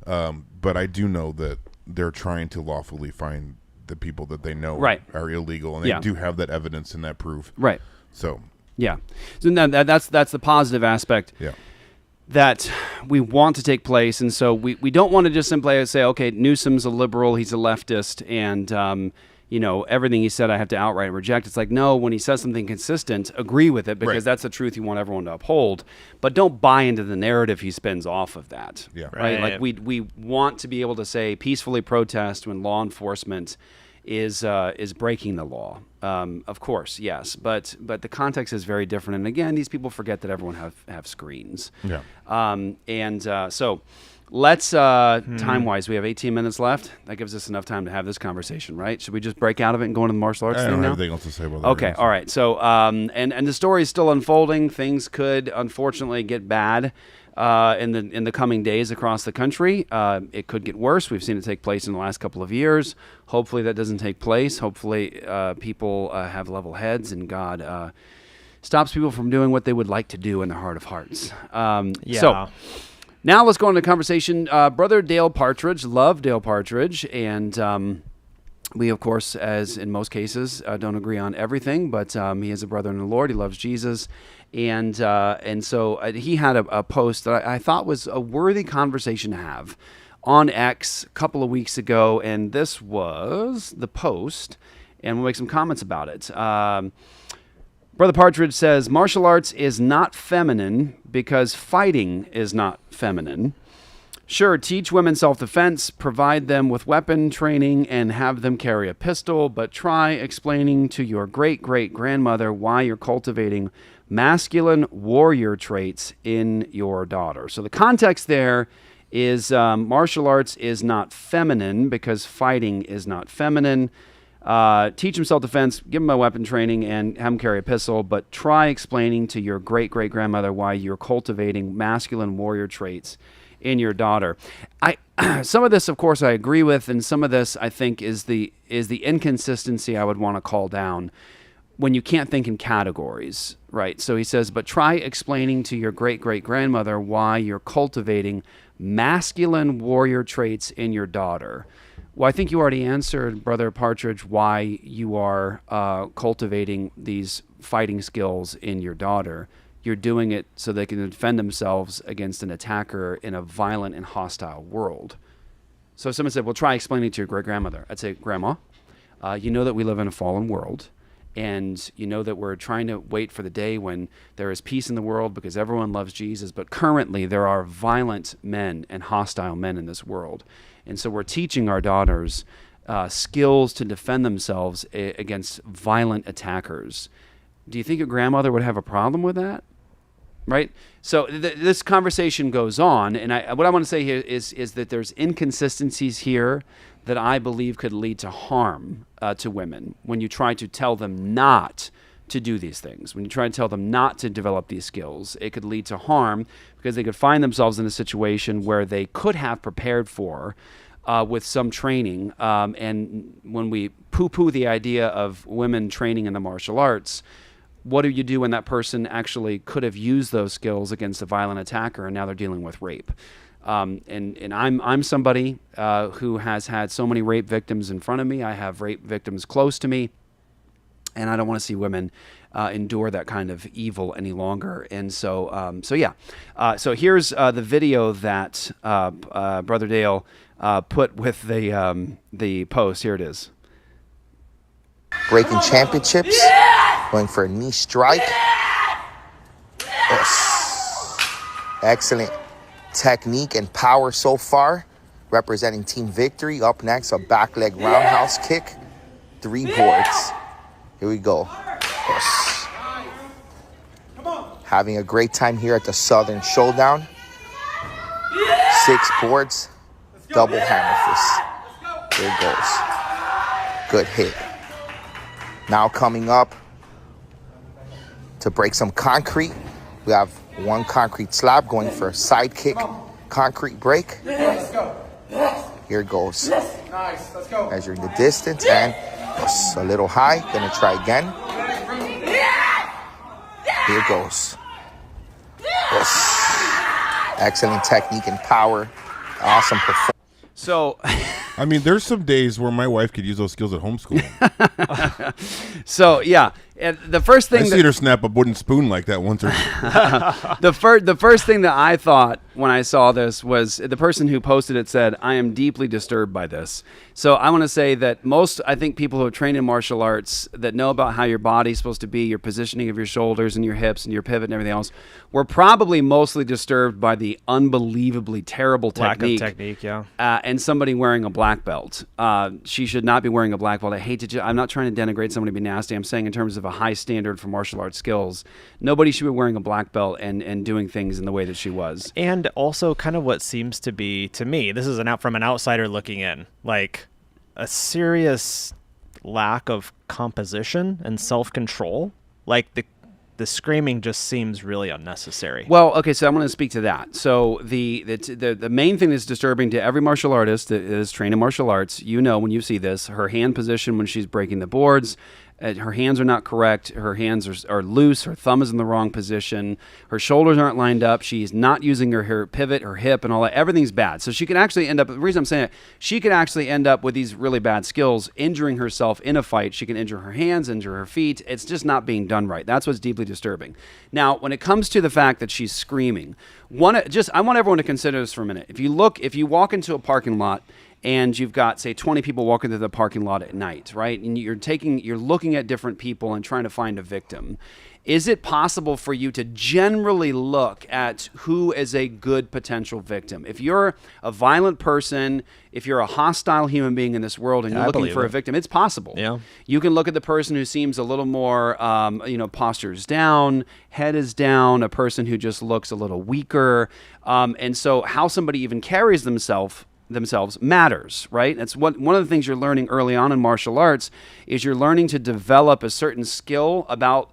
But I do know that they're trying to lawfully find the people that they know are illegal. And they do have that evidence and that proof. Right. So. Yeah. So that's the positive aspect. Yeah. That we want to take place. And so we don't want to just simply say, okay, Newsom's a liberal, he's a leftist, and, everything he said I have to outright reject. It's like, no, when he says something consistent, agree with it, because that's the truth you want everyone to uphold. But don't buy into the narrative he spins off of that. Yeah. Right? Like, we want to be able to say peacefully protest when law enforcement is breaking the law. Of course, yes, but the context is very different. And again, these people forget that everyone have screens. Yeah. So let's time-wise, we have 18 minutes left. That gives us enough time to have this conversation, right? Should we just break out of it and go into the martial arts thing now? I don't have anything else to say about that. Okay, all right. So and the story is still unfolding. Things could unfortunately get bad in the coming days across the country. It could get worse. We've seen it take place in the last couple of years. Hopefully that doesn't take place. Hopefully people have level heads and God stops people from doing what they would like to do in their heart of hearts. So now let's go into the conversation. Brother Dale Partridge, love Dale Partridge, and we, of course, as in most cases, don't agree on everything, but he is a brother in the Lord. He loves Jesus. And so he had a post that I thought was a worthy conversation to have on X a couple of weeks ago, and this was the post, and we'll make some comments about it. Brother Partridge says, martial arts is not feminine because fighting is not feminine. Sure, teach women self-defense, provide them with weapon training, and have them carry a pistol, but try explaining to your great-great-grandmother why you're cultivating masculine warrior traits in your daughter. So the context there is martial arts is not feminine because fighting is not feminine. Teach them self-defense, give them a weapon training, and have them carry a pistol, but try explaining to your great-great-grandmother why you're cultivating masculine warrior traits in your daughter. Some of this, of course, I agree with, and some of this I think is the inconsistency I would want to call down when you can't think in categories, right? So he says, but try explaining to your great-great-grandmother why you're cultivating masculine warrior traits in your daughter. Well, I think you already answered, Brother Partridge, why you are cultivating these fighting skills in your daughter. You're doing it so they can defend themselves against an attacker in a violent and hostile world. So if someone said, well, try explaining it to your great-grandmother. I'd say, Grandma, you know that we live in a fallen world, and you know that we're trying to wait for the day when there is peace in the world because everyone loves Jesus, but currently there are violent men and hostile men in this world. And so we're teaching our daughters skills to defend themselves against violent attackers. Do you think your grandmother would have a problem with that? Right? So this conversation goes on, and what I want to say here is that there's inconsistencies here that I believe could lead to harm to women when you try to tell them not to do these things. When you try to tell them not to develop these skills, it could lead to harm because they could find themselves in a situation where they could have prepared for with some training. And when we poo-poo the idea of women training in the martial arts, what do you do when that person actually could have used those skills against a violent attacker and now they're dealing with rape? And I'm somebody who has had so many rape victims in front of me. I have rape victims close to me, and I don't want to see women endure that kind of evil any longer. And so so here's the video that Brother Dale put with the post. Here it is. Breaking championships, going for a knee strike. Yes. Excellent technique and power so far, representing Team Victory. Up next, a back leg roundhouse kick, 3 boards. Here we go. Yes. Having a great time here at the Southern Showdown. 6 boards, double hammer fist. There it goes. Good hit. Now coming up to break some concrete, we have 1 concrete slab going for a side kick, concrete break. Here it goes. Measuring the distance and a little high. Gonna try again. Here it goes. Yes. Excellent technique and power. Awesome performance. So, I mean, there's some days where my wife could use those skills at homeschooling. So, yeah. And the first thing I seen her snap a wooden spoon like that once or the first thing that I thought when I saw this was the person who posted it said, I am deeply disturbed by this. So I want to say that I think people who have trained in martial arts that know about how your body's supposed to be, your positioning of your shoulders and your hips and your pivot and everything else, were probably mostly disturbed by the unbelievably terrible technique. Lack of technique, yeah. And somebody wearing a black belt. She should not be wearing a black belt. I hate to I'm not trying to denigrate somebody to be nasty. I'm saying in terms of a high standard for martial arts skills, nobody should be wearing a black belt and doing things in the way that she was. And also kind of what seems to be, to me, this is from an outsider looking in, like a serious lack of composition and self-control. Like the screaming just seems really unnecessary. Well, okay, so I'm going to speak to that. So the main thing that's disturbing to every martial artist that is trained in martial arts, when you see this, her hand position when she's breaking the boards, her hands are not correct. Her hands are loose. Her thumb is in the wrong position. Her shoulders aren't lined up. She's not using her pivot, her hip, and all that. Everything's bad. So she can actually end up, the reason I'm saying it, she could actually end up with these really bad skills, injuring herself in a fight. She can injure her hands, injure her feet. It's just not being done right. That's what's deeply disturbing. Now, when it comes to the fact that she's screaming, I want everyone to consider this for a minute. If you walk into a parking lot and you've got, say, 20 people walking through the parking lot at night, right? And you're looking at different people and trying to find a victim. is it possible for you to generally look at who is a good potential victim? If you're a violent person, if you're a hostile human being in this world and you're looking for a victim, it's possible. Yeah. You can look at the person who seems a little more, posture's down, head is down, a person who just looks a little weaker. And so how somebody even carries themselves matters, right? That's one of the things you're learning early on in martial arts is you're learning to develop a certain skill about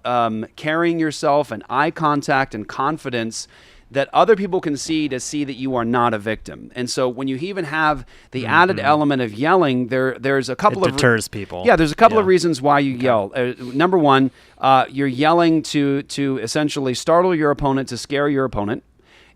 carrying yourself and eye contact and confidence that other people can see to see that you are not a victim. And so when you even have the added element of yelling, there's a couple of deters people. Yeah, there's a couple of reasons why you yell. Number one, you're yelling to essentially startle your opponent, to scare your opponent.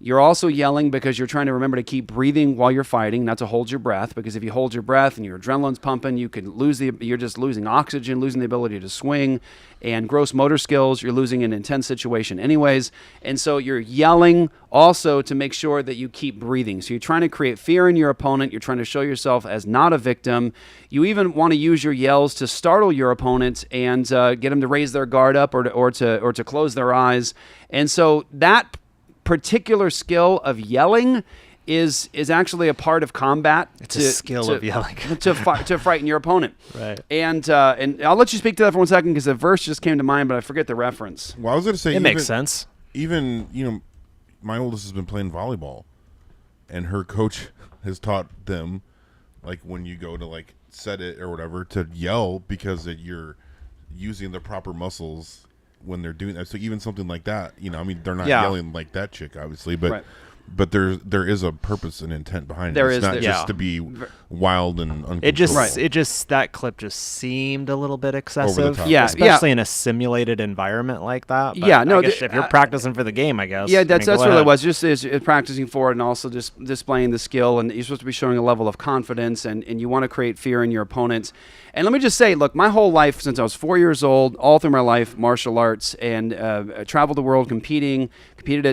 You're also yelling because you're trying to remember to keep breathing while you're fighting, not to hold your breath, because if you hold your breath and your adrenaline's pumping, you're just losing oxygen, losing the ability to swing, and gross motor skills, you're losing an intense situation anyways. And so you're yelling also to make sure that you keep breathing. So you're trying to create fear in your opponent. You're trying to show yourself as not a victim. You even want to use your yells to startle your opponent and get them to raise their guard up or to close their eyes. And so that particular skill of yelling is actually a part of combat. It's a skill of yelling to frighten your opponent. Right. And I'll let you speak to that for 1 second because the verse just came to mind, but I forget the reference. Well, I was going to say it makes sense. Even my oldest has been playing volleyball, and her coach has taught them, like when you go to like set it or whatever, to yell because you're using the proper muscles when they're doing that. So even something like that, they're not yelling like that chick, obviously, but but there is a purpose and intent behind it. It's not just to be wild and uncontrollable. It just that clip just seemed a little bit excessive. Over the top. Yeah, especially in a simulated environment like that. But Yeah, no, I guess if you're practicing for the game, I guess. Yeah, that's what it was. Just is practicing for it and also just displaying the skill. And you're supposed to be showing a level of confidence, and you want to create fear in your opponents. And let me just say, look, my whole life since I was 4 years old, all through my life, martial arts, and I traveled the world competed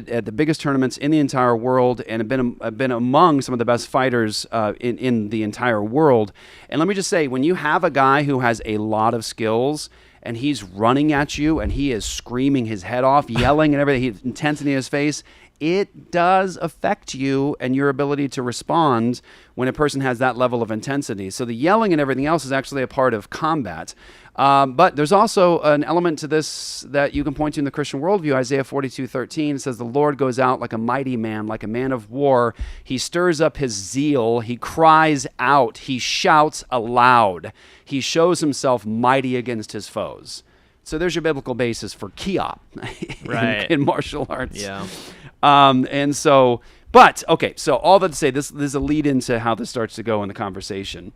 at the biggest tournaments in the entire world, and I've been among some of the best fighters in the entire world. And let me just say, when you have a guy who has a lot of skills and he's running at you and he is screaming his head off, yelling and everything, intensity in his face, it does affect you and your ability to respond when a person has that level of intensity. So the yelling and everything else is actually a part of combat. But there's also an element to this that you can point to in the Christian worldview. Isaiah 42:13 says, "The Lord goes out like a mighty man, like a man of war. He stirs up his zeal. He cries out. He shouts aloud. He shows himself mighty against his foes." So there's your biblical basis for kiop in martial arts. Yeah. And so, but okay, so all that to say, this is a lead into how this starts to go in the conversation.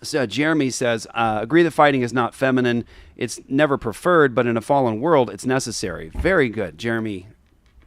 So Jeremy says, agree that fighting is not feminine. It's never preferred, but in a fallen world, it's necessary. Very good, Jeremy.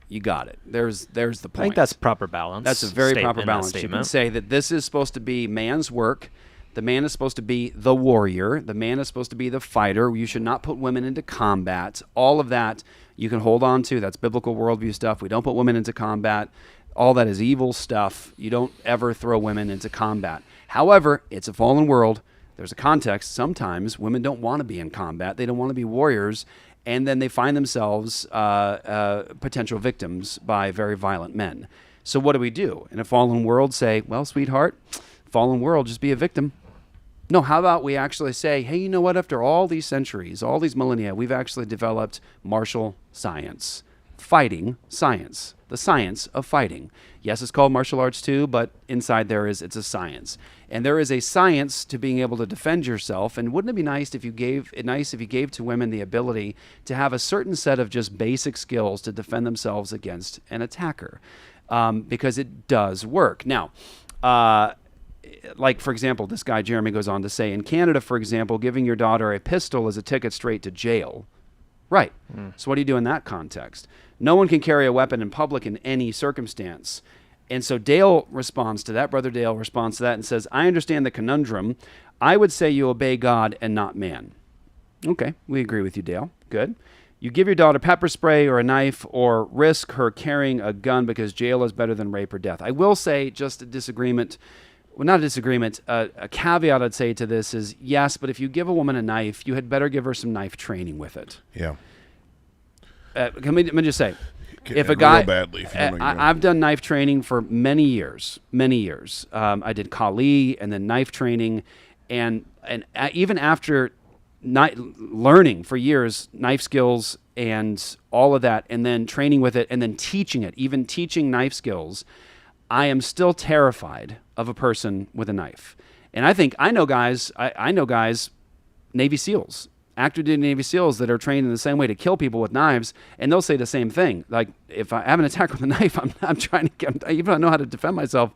You got it. There's the point. I think that's proper balance. That's a very proper balance. You can say that this is supposed to be man's work. The man is supposed to be the warrior. The man is supposed to be the fighter. You should not put women into combat. All of that you can hold on to. That's biblical worldview stuff. We don't put women into combat. All that is evil stuff. You don't ever throw women into combat. However, it's a fallen world. There's a context. Sometimes women don't want to be in combat. They don't want to be warriors. And then they find themselves potential victims by very violent men. So what do we do? In a fallen world, say, well, sweetheart, fallen world, just be a victim. No, how about we actually say, hey, you know what? After all these centuries, all these millennia, we've actually developed martial science, fighting science, the science of fighting. Yes, it's called martial arts too, but inside it's a science. And there is a science to being able to defend yourself. And wouldn't it be nice if you gave to women the ability to have a certain set of just basic skills to defend themselves against an attacker? Because it does work. Now, like, for example, this guy Jeremy goes on to say, in Canada, for example, giving your daughter a pistol is a ticket straight to jail. Right. So what do you do in that context? No one can carry a weapon in public in any circumstance. And so Dale responds to that. Brother Dale responds to that and says, I understand the conundrum. I would say you obey God and not man. Okay, we agree with you, Dale. Good. You give your daughter pepper spray or a knife or risk her carrying a gun because jail is better than rape or death. I will say, just a disagreement, well, not a disagreement, a caveat I'd say to this is, yes, but if you give a woman a knife, you had better give her some knife training with it. Yeah. Let me just say, if a Real guy, badly, if you know what you're doing. I've done knife training for many years. I did Kali and then knife training, and even after learning for years knife skills and all of that, and then training with it, and then teaching it, even teaching knife skills, I am still terrified of a person with a knife. And I know guys, Navy SEALs, active duty Navy SEALs that are trained in the same way to kill people with knives, and they'll say the same thing. Like, if I have an attack with a knife, I'm trying to get, even though I know how to defend myself,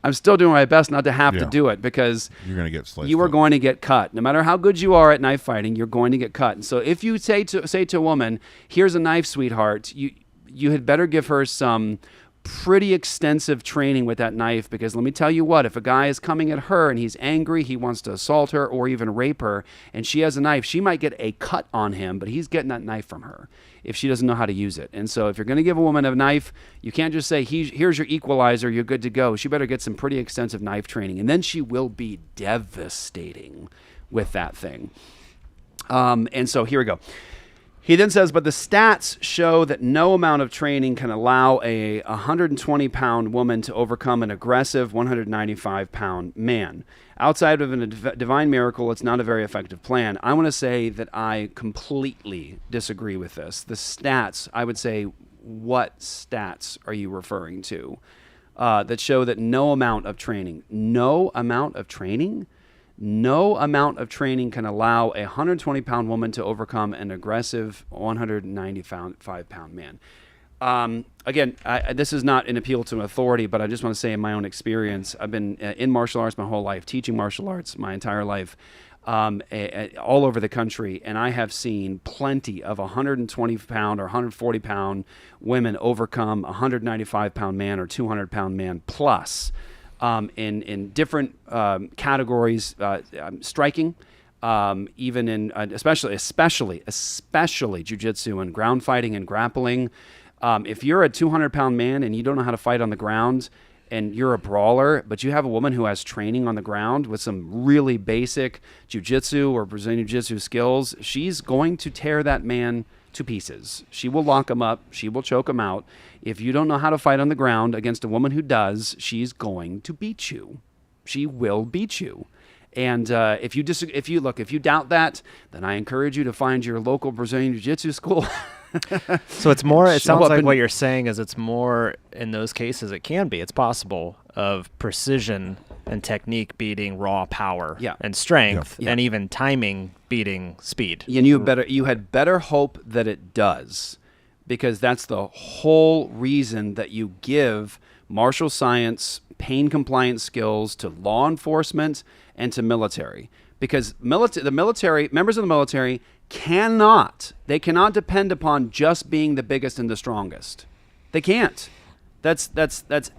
I'm still doing my best not to have to do it, because you're going to get sliced. You are going to get cut. No matter how good you are at knife fighting, you're going to get cut. And so if you say to a woman, here's a knife, sweetheart, you had better give her some pretty extensive training with that knife, because let me tell you what, if a guy is coming at her and he's angry, he wants to assault her or even rape her, and she has a knife, she might get a cut on him, but he's getting that knife from her if she doesn't know how to use it. And so if you're going to give a woman a knife, you can't just say, here's your equalizer, you're good to go. She better get some pretty extensive knife training, and then she will be devastating with that thing. And so here we go. He then says, but the stats show that no amount of training can allow a 120-pound woman to overcome an aggressive 195-pound man. Outside of a divine miracle, it's not a very effective plan. I want to say that I completely disagree with this. The stats, I would say, what stats are you referring to that show that no amount of training can allow a 120-pound woman to overcome an aggressive 195-pound man. Again, this is not an appeal to authority, but I just want to say in my own experience, I've been in martial arts my whole life, teaching martial arts my entire life, all over the country, and I have seen plenty of 120-pound or 140-pound women overcome a 195-pound man or 200-pound man plus. In different categories, striking, even in especially jiu-jitsu and ground fighting and grappling. If you're a 200-pound man and you don't know how to fight on the ground, and you're a brawler, but you have a woman who has training on the ground with some really basic jiu-jitsu or Brazilian jiu-jitsu skills, she's going to tear that man to pieces. She will lock him up. She will choke him out. If you don't know how to fight on the ground against a woman who does, she's going to beat you. She will beat you. And if you doubt that, then I encourage you to find your local Brazilian Jiu-Jitsu school. So it's more, it sounds like what you're saying is it's more, in those cases, it can be, it's possible, of precision and technique beating raw power and strength, and even timing beating speed. And you had better hope that it does, because that's the whole reason that you give martial science, pain compliance skills to law enforcement and to military. Because members of the military cannot depend upon just being the biggest and the strongest. They can't. That's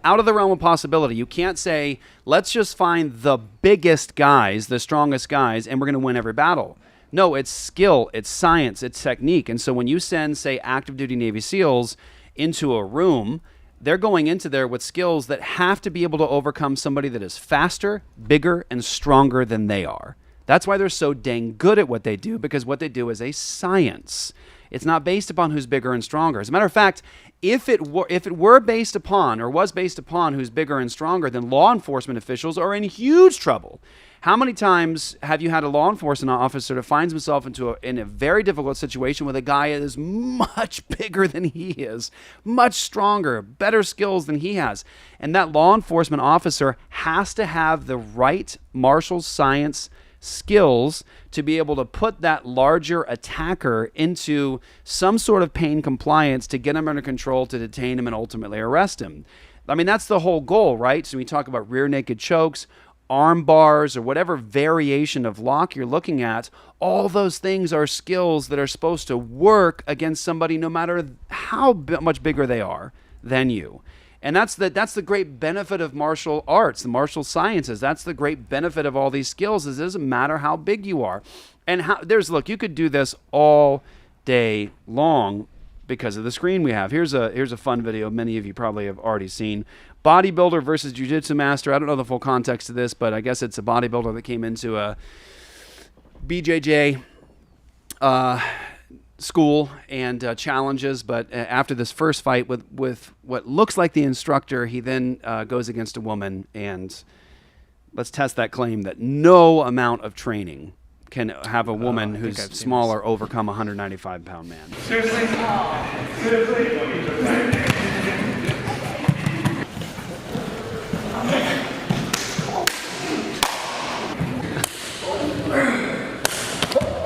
out of the realm of possibility. You can't say, let's just find the biggest guys, the strongest guys, and we're going to win every battle. No, it's skill, it's science, it's technique. And so when you send, say, active duty Navy SEALs into a room, they're going into there with skills that have to be able to overcome somebody that is faster, bigger, and stronger than they are. That's why they're so dang good at what they do, because what they do is a science. It's not based upon who's bigger and stronger. As a matter of fact, if it were based upon, or was based upon, who's bigger and stronger, then law enforcement officials are in huge trouble. How many times have you had a law enforcement officer that finds himself in a very difficult situation with a guy that is much bigger than he is, much stronger, better skills than he has, and that law enforcement officer has to have the right martial science skills to be able to put that larger attacker into some sort of pain compliance to get him under control, to detain him, and ultimately arrest him. I mean, that's the whole goal, right? So we talk about rear naked chokes, arm bars, or whatever variation of lock you're looking at. All those things are skills that are supposed to work against somebody no matter how much bigger they are than you. And that's the great benefit of martial arts, the martial sciences. That's the great benefit of all these skills, is it doesn't matter how big you are. And look, you could do this all day long, because of the screen we have. Here's a fun video many of you probably have already seen. Bodybuilder versus jiu-jitsu master. I don't know the full context of this, but I guess it's a bodybuilder that came into a BJJ school and challenges, but after this first fight with what looks like the instructor, he then goes against a woman, and let's test that claim that no amount of training can have a woman who's smaller overcome a 195-pound man. Seriously?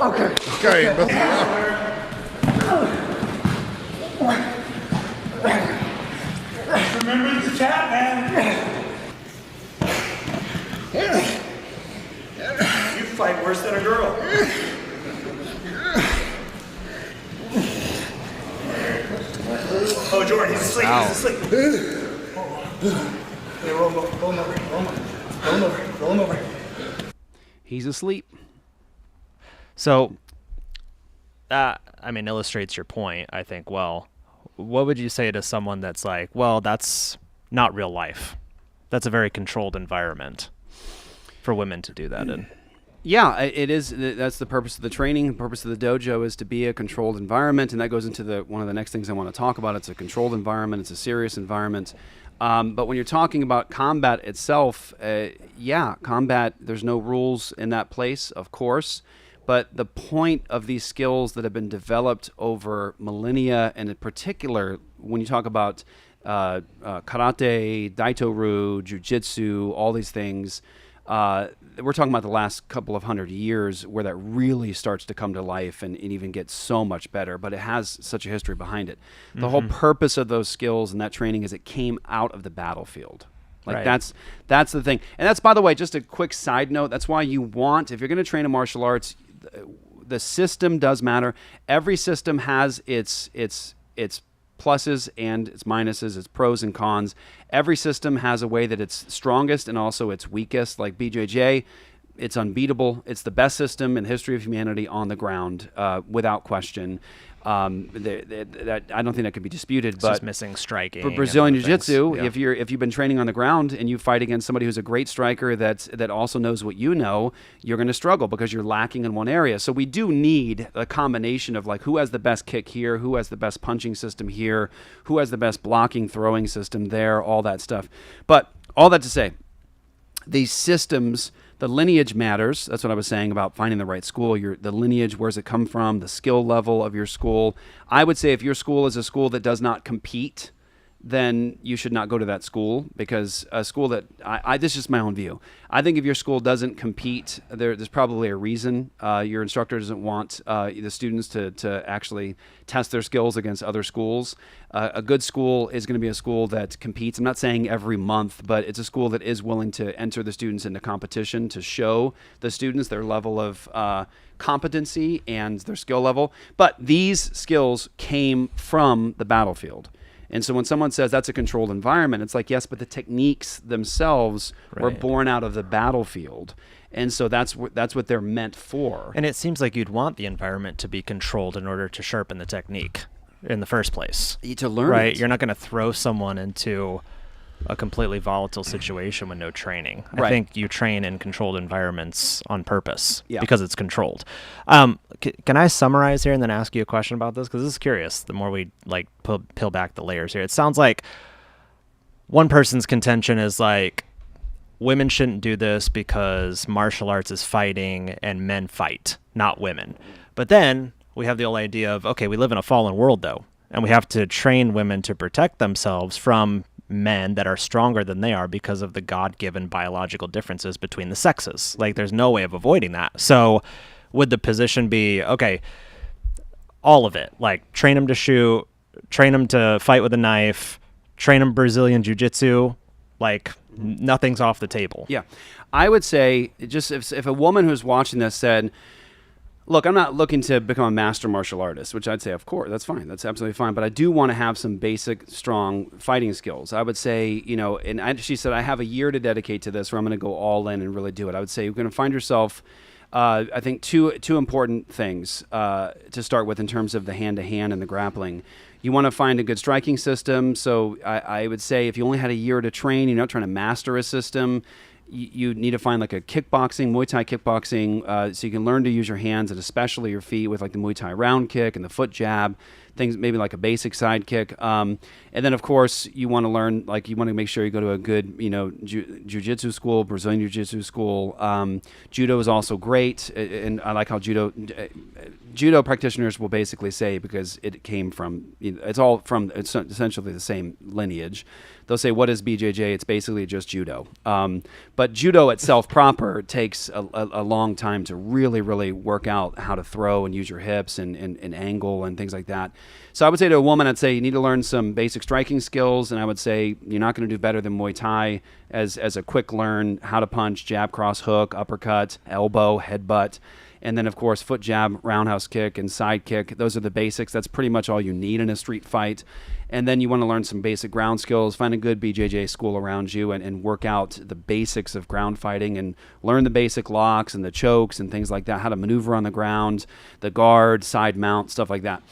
Okay. Remember the chat, man. You fight worse than a girl. Oh, Jordan, he's asleep. He's asleep. Hey, roll him over. He's asleep. So that, illustrates your point, I think, well. What would you say to someone that's like, well, that's not real life. That's a very controlled environment for women to do that in. Yeah, it is. That's the purpose of the training. The purpose of the dojo is to be a controlled environment, and that goes into one of the next things I want to talk about. It's a controlled environment. It's a serious environment. But when you're talking about combat itself, combat, there's no rules in that place, of course. But the point of these skills that have been developed over millennia, and in particular, when you talk about karate, daito-ryu, jiu-jitsu, all these things, we're talking about the last couple of 100 years where that really starts to come to life and even get so much better. But it has such a history behind it. The whole purpose of those skills and that training is it came out of the battlefield. Like that's the thing. And that's, by the way, just a quick side note. That's why you want, if you're going to train in martial arts, the system does matter. Every system has its pluses and its minuses, its pros and cons. Every system has a way that it's strongest and also its weakest. Like BJJ, it's unbeatable. It's the best system in the history of humanity on the ground, without question. I don't think that could be disputed. It's but just missing striking. For Brazilian Jiu-Jitsu, yeah. if you've been training on the ground and you fight against somebody who's a great striker that also knows what you know, you're going to struggle because you're lacking in one area. So we do need a combination of like who has the best kick here, who has the best punching system here, who has the best blocking, throwing system there, all that stuff. But all that to say, these systems, the lineage matters. That's what I was saying about finding the right school. The lineage, where's it come from, the skill level of your school. I would say if your school is a school that does not compete, then you should not go to that school, because a school that, this is just my own view. I think if your school doesn't compete, there's probably a reason. Your instructor doesn't want the students to actually test their skills against other schools. A good school is going to be a school that competes. I'm not saying every month, but it's a school that is willing to enter the students into competition to show the students their level of competency and their skill level. But these skills came from the battlefield. And so when someone says that's a controlled environment, it's like, yes, but the techniques themselves were born out of the battlefield. And so that's what they're meant for. And it seems like you'd want the environment to be controlled in order to sharpen the technique in the first place. To learn right? it. You're not going to throw someone into a completely volatile situation with no training. Right. I think you train in controlled environments on purpose because it's controlled. Can I summarize here and then ask you a question about this? Because this is curious. The more we peel back the layers here, it sounds like one person's contention is like women shouldn't do this because martial arts is fighting and men fight, not women. But then we have the old idea of, okay, we live in a fallen world though, and we have to train women to protect themselves from men that are stronger than they are because of the God-given biological differences between the sexes. Like, there's no way of avoiding that. So would the position be, okay, all of it, like train them to shoot, train them to fight with a knife, train them Brazilian jiu-jitsu, like nothing's off the table? Yeah. I would say, just if a woman who's watching this said, look, I'm not looking to become a master martial artist, which I'd say, of course, that's fine. That's absolutely fine. But I do want to have some basic, strong fighting skills. I would say, she said, I have a year to dedicate to this, or I'm going to go all in and really do it. I would say you're going to find yourself, I think, two important things to start with in terms of the hand-to-hand and the grappling. You want to find a good striking system. So I would say if you only had a year to train, you're not trying to master a system, you need to find like a kickboxing, Muay Thai kickboxing, so you can learn to use your hands and especially your feet with like the Muay Thai round kick and the foot jab, things maybe like a basic side kick. And then of course you want to learn, like you want to make sure you go to a good, jiu-jitsu school, Brazilian jiu-jitsu school. Judo is also great. And I like how judo practitioners will basically say, because it came from, it's essentially the same lineage. They'll say, what is BJJ? It's basically just judo. But judo itself proper takes a long time to really, really work out how to throw and use your hips and angle and things like that. So I would say to a woman, I'd say you need to learn some basic striking skills, and I would say you're not going to do better than Muay Thai as a quick learn how to punch, jab, cross, hook, uppercut, elbow, headbutt. And then, of course, foot jab, roundhouse kick, and side kick. Those are the basics. That's pretty much all you need in a street fight. And then you want to learn some basic ground skills, find a good BJJ school around you, and work out the basics of ground fighting and learn the basic locks and the chokes and things like that, how to maneuver on the ground, the guard, side mount, stuff like that.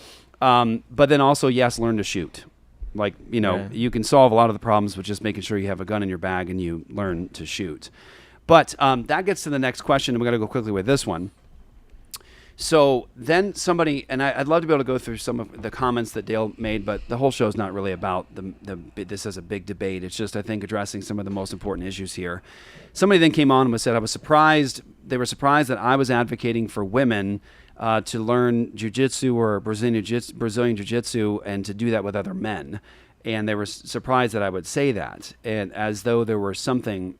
But then also, yes, learn to shoot. Like, you can solve a lot of the problems with just making sure you have a gun in your bag and you learn to shoot. But that gets to the next question, and we're going to go quickly with this one. So then somebody, and I'd love to be able to go through some of the comments that Dale made, but the whole show is not really about this as a big debate. It's just, I think, addressing some of the most important issues here. Somebody then came on and said, they were surprised that I was advocating for women to learn jiu-jitsu or Brazilian jiu-jitsu and to do that with other men. And they were surprised that I would say that, and as though there were something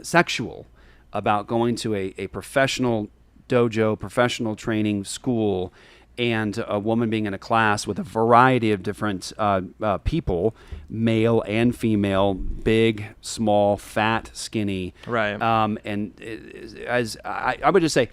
sexual about going to a professional dojo, professional training school, and a woman being in a class with a variety of different people, male and female, big, small, fat, skinny. Right. And as I would just say,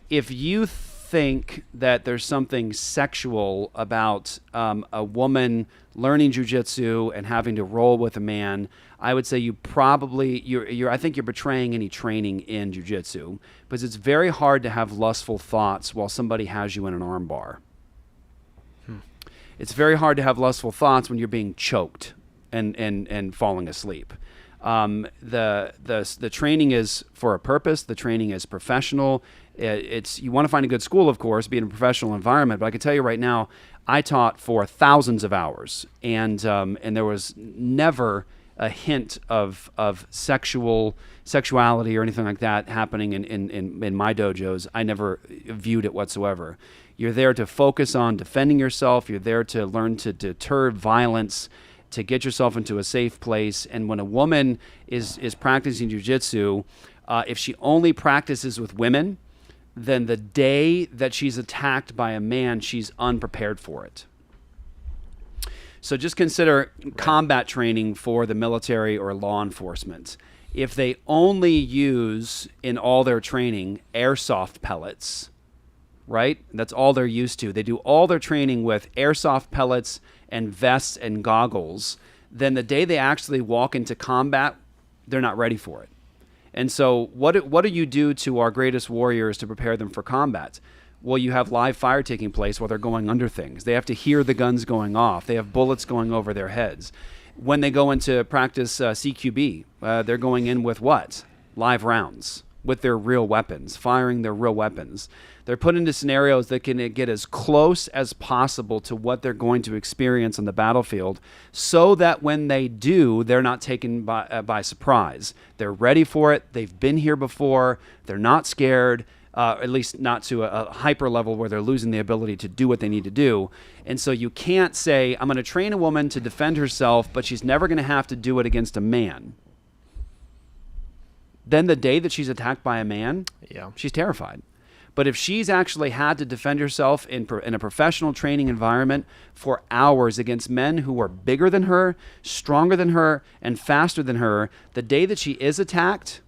if you think that there's something sexual about a woman learning jiu-jitsu and having to roll with a man, I would say I think you're betraying any training in jiu-jitsu, because it's very hard to have lustful thoughts while somebody has you in an arm bar. It's very hard to have lustful thoughts when you're being choked and falling asleep. The training is for a purpose. The training is professional. You want to find a good school, of course, be in a professional environment. But I can tell you right now, I taught for thousands of hours, and there was never a hint of sexuality or anything like that happening in my dojos. I never viewed it whatsoever. You're there to focus on defending yourself. You're there to learn to deter violence, to get yourself into a safe place. And when a woman is practicing jiu-jitsu, if she only practices with women, then the day that she's attacked by a man, she's unprepared for it. So just consider combat training for the military or law enforcement. If they only use in all their training airsoft pellets, right? That's all they're used to. They do all their training with airsoft pellets and vests and goggles. Then the day they actually walk into combat, they're not ready for it. And so what do you do to our greatest warriors to prepare them for combat? Well, you have live fire taking place while they're going under things. They have to hear the guns going off. They have bullets going over their heads. When they go into practice CQB, they're going in with what? Live rounds with their real weapons, firing their real weapons. They're put into scenarios that can get as close as possible to what they're going to experience on the battlefield, so that when they do, they're not taken by surprise. They're ready for it. They've been here before. They're not scared. At least not to a hyper level where they're losing the ability to do what they need to do. And so you can't say, I'm going to train a woman to defend herself, but she's never going to have to do it against a man. Then the day that she's attacked by a man, she's terrified. But if she's actually had to defend herself in a professional training environment for hours against men who are bigger than her, stronger than her, and faster than her, the day that she is attacked,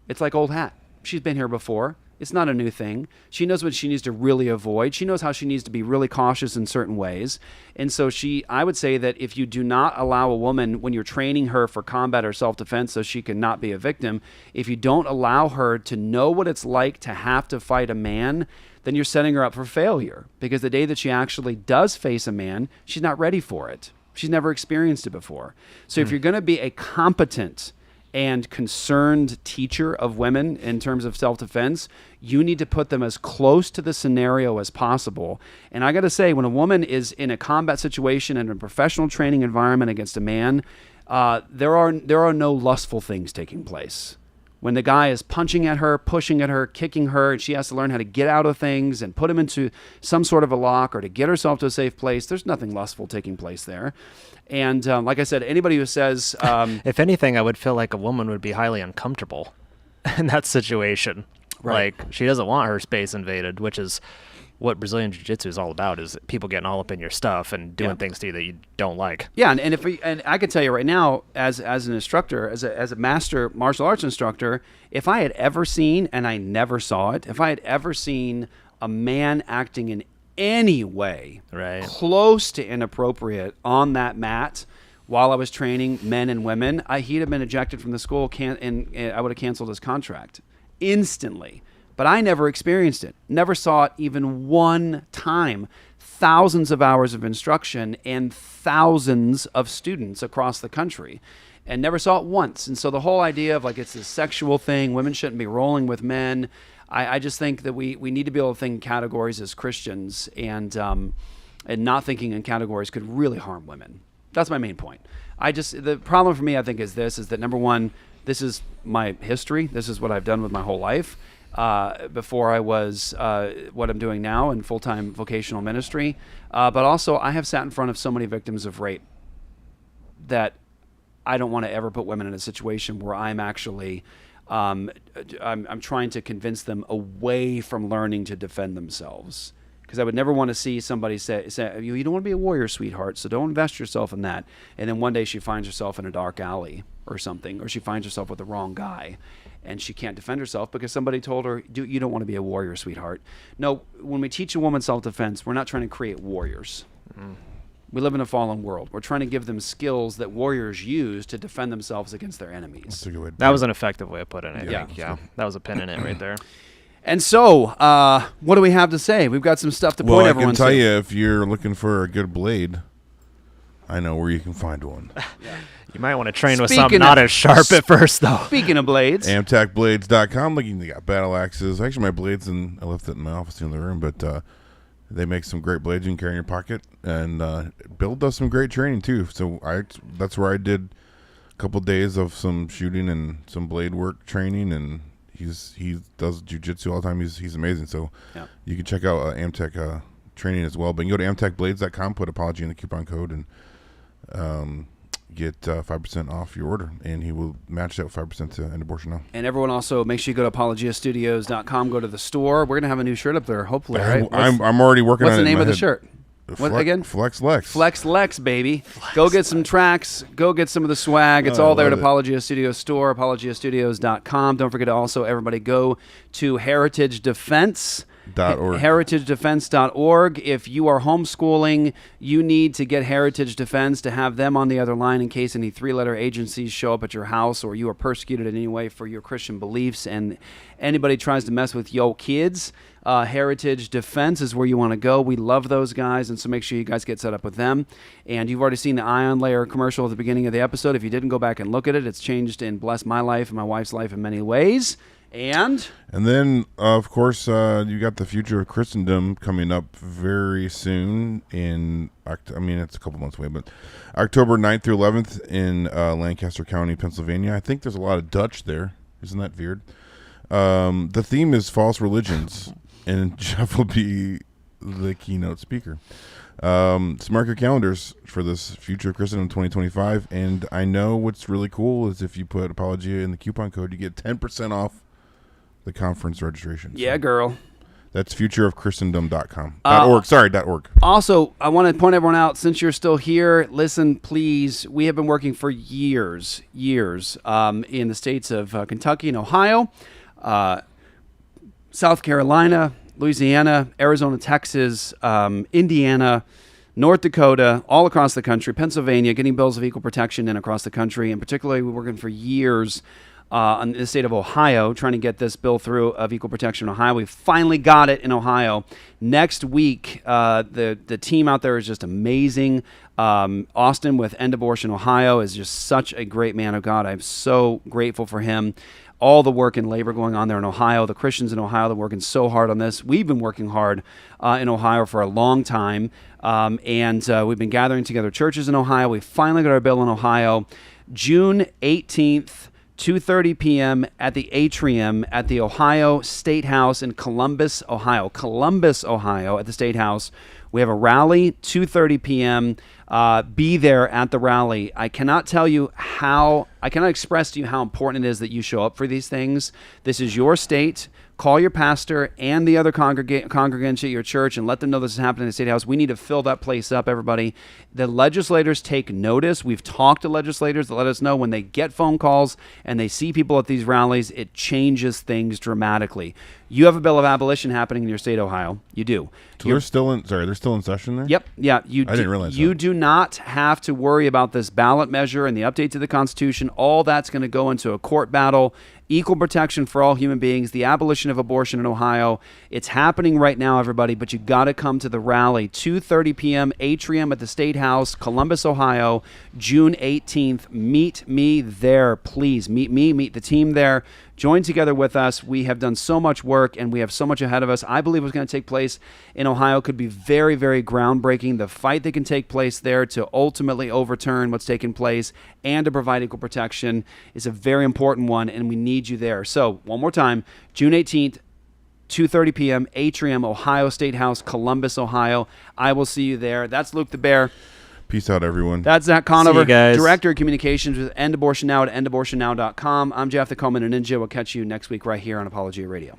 it's like old hat. She's been here before. It's not a new thing. She knows what she needs to really avoid. She knows how she needs to be really cautious in certain ways. And so I would say that if you do not allow a woman, when you're training her for combat or self-defense so she can not be a victim, if you don't allow her to know what it's like to have to fight a man, then you're setting her up for failure. Because the day that she actually does face a man, she's not ready for it. She's never experienced it before. So if you're going to be a competent and concerned teacher of women in terms of self-defense, you need to put them as close to the scenario as possible. And I got to say, when a woman is in a combat situation in a professional training environment against a man, there are no lustful things taking place. When the guy is punching at her, pushing at her, kicking her, and she has to learn how to get out of things and put him into some sort of a lock or to get herself to a safe place, there's nothing lustful taking place there. And like I said, anybody who says... if anything, I would feel like a woman would be highly uncomfortable in that situation. Right. Like, she doesn't want her space invaded, which is what Brazilian Jiu-Jitsu is all about, is people getting all up in your stuff and doing things to you that you don't like. Yeah, and I can tell you right now, as an instructor, as a master martial arts instructor, if I had ever seen, and I never saw it, if I had ever seen a man acting in any way close to inappropriate on that mat while I was training men and women, he'd have been ejected from the school, and I would have canceled his contract instantly. But I never experienced it, never saw it even one time. Thousands of hours of instruction and thousands of students across the country, and never saw it once. And so the whole idea of like it's a sexual thing, women shouldn't be rolling with men, I just think that we need to be able to think in categories as Christians, and not thinking in categories could really harm women. That's my main point. The problem for me, I think, is that number one, this is my history. This is what I've done with my whole life. Before I was what I'm doing now in full-time vocational ministry. But also, I have sat in front of so many victims of rape that I don't want to ever put women in a situation where I'm actually I'm trying to convince them away from learning to defend themselves. Because I would never want to see somebody say, you don't want to be a warrior, sweetheart, so don't invest yourself in that. And then one day she finds herself in a dark alley or something, or she finds herself with the wrong guy, and she can't defend herself because somebody told her, you don't want to be a warrior, sweetheart. No, when we teach a woman self-defense, we're not trying to create warriors. Mm-hmm. We live in a fallen world. We're trying to give them skills that warriors use to defend themselves against their enemies. That was an effective way of putting it. Yeah. That was a pin in it right there. And so, what do we have to say? We've got some stuff to point everyone to. I can tell you, if you're looking for a good blade, I know where you can find one. You might want to train with something not as sharp at first, though. Speaking of blades. AmTechBlades.com. They got battle axes. Actually, my blades, I left it in my office in the room, but they make some great blades you can carry in your pocket. And Bill does some great training, too. So that's where I did a couple days of some shooting and some blade work training, and he does jiu-jitsu all the time. He's amazing. So you can check out AmTech training as well. But you can go to amtechblades.com, put Apology in the coupon code, and get 5% off your order. And he will match that with 5% to End Abortion Now. And everyone also, make sure you go to apologiastudios.com, go to the store. We're going to have a new shirt up there, hopefully, right? I'm already working on it. What's the name of the shirt? What again? Flex Lex. Flex Lex, baby. Go get some tracks. Go get some of the swag. It's all there at Apologia Studios store, apologiastudios.com. Don't forget to also, everybody, go to Heritage Defense. heritagedefense.org. If you are homeschooling, you need to get Heritage Defense to have them on the other line in case any three-letter agencies show up at your house or you are persecuted in any way for your Christian beliefs and anybody tries to mess with your kids. Heritage Defense is where you want to go. We love those guys, and so make sure you guys get set up with them. And you've already seen the Ion Layer commercial at the beginning of the episode. If you didn't, go back and look at it. It's changed and blessed my life and my wife's life in many ways. And then, of course, you got the Future of Christendom coming up very soon it's a couple months away, but October 9th through 11th in Lancaster County, Pennsylvania. I think there's a lot of Dutch there. Isn't that weird? The theme is false religions, and Jeff will be the keynote speaker. So mark your calendars for this Future of Christendom 2025. And I know what's really cool is if you put Apologia in the coupon code, you get 10% off the conference registration. Yeah, girl. That's futureofchristendom.com. .org. Also, I want to point everyone out, since you're still here, listen, please. We have been working for years, in the states of Kentucky and Ohio. South Carolina, Louisiana, Arizona, Texas, Indiana, North Dakota, all across the country, Pennsylvania, getting bills of equal protection in across the country, and particularly we're working for years in the state of Ohio, trying to get this bill through of equal protection in Ohio. We finally got it in Ohio. Next week, the team out there is just amazing. Austin with End Abortion Ohio is just such a great man of God. I'm so grateful for him. All the work and labor going on there in Ohio. The Christians in Ohio, they're working so hard on this. We've been working hard in Ohio for a long time, and we've been gathering together churches in Ohio. We finally got our bill in Ohio. June 18th, 2:30 p.m. at the Atrium at the Ohio State House in Columbus, Ohio. Columbus, Ohio, at the State House. We have a rally, 2:30 p.m. Be there at the rally. I cannot express to you how important it is that you show up for these things. This is your state. Call your pastor and the other congregants at your church and let them know this is happening in the State House. We need to fill that place up, everybody. The legislators take notice. We've talked to legislators that let us know when they get phone calls and they see people at these rallies, it changes things dramatically. You have a bill of abolition happening in your state, Ohio. You do. So they're still in session there? Yep. Yeah. I didn't realize you that. do not have to worry about this ballot measure and the update to the Constitution. All that's going to go into a court battle. Equal protection for all human beings, the abolition of abortion in Ohio. It's happening right now, everybody, but you got to come to the rally. 2:30 p.m. Atrium at the State House, Columbus, Ohio, June 18th. Meet me there, please. Meet me, meet the team there. Join together with us. We have done so much work, and we have so much ahead of us. I believe what's going to take place in Ohio could be very, very groundbreaking. The fight that can take place there to ultimately overturn what's taken place and to provide equal protection is a very important one, and we need you there. So, one more time, June 18th, 2:30 p.m., Atrium, Ohio State House, Columbus, Ohio. I will see you there. That's Luke the Bear. Peace out, everyone. That's Zach Conover, guys. Director of Communications with End Abortion Now at endabortionnow.com. I'm Jeff the Coleman and Ninja. We'll catch you next week right here on Apologia Radio.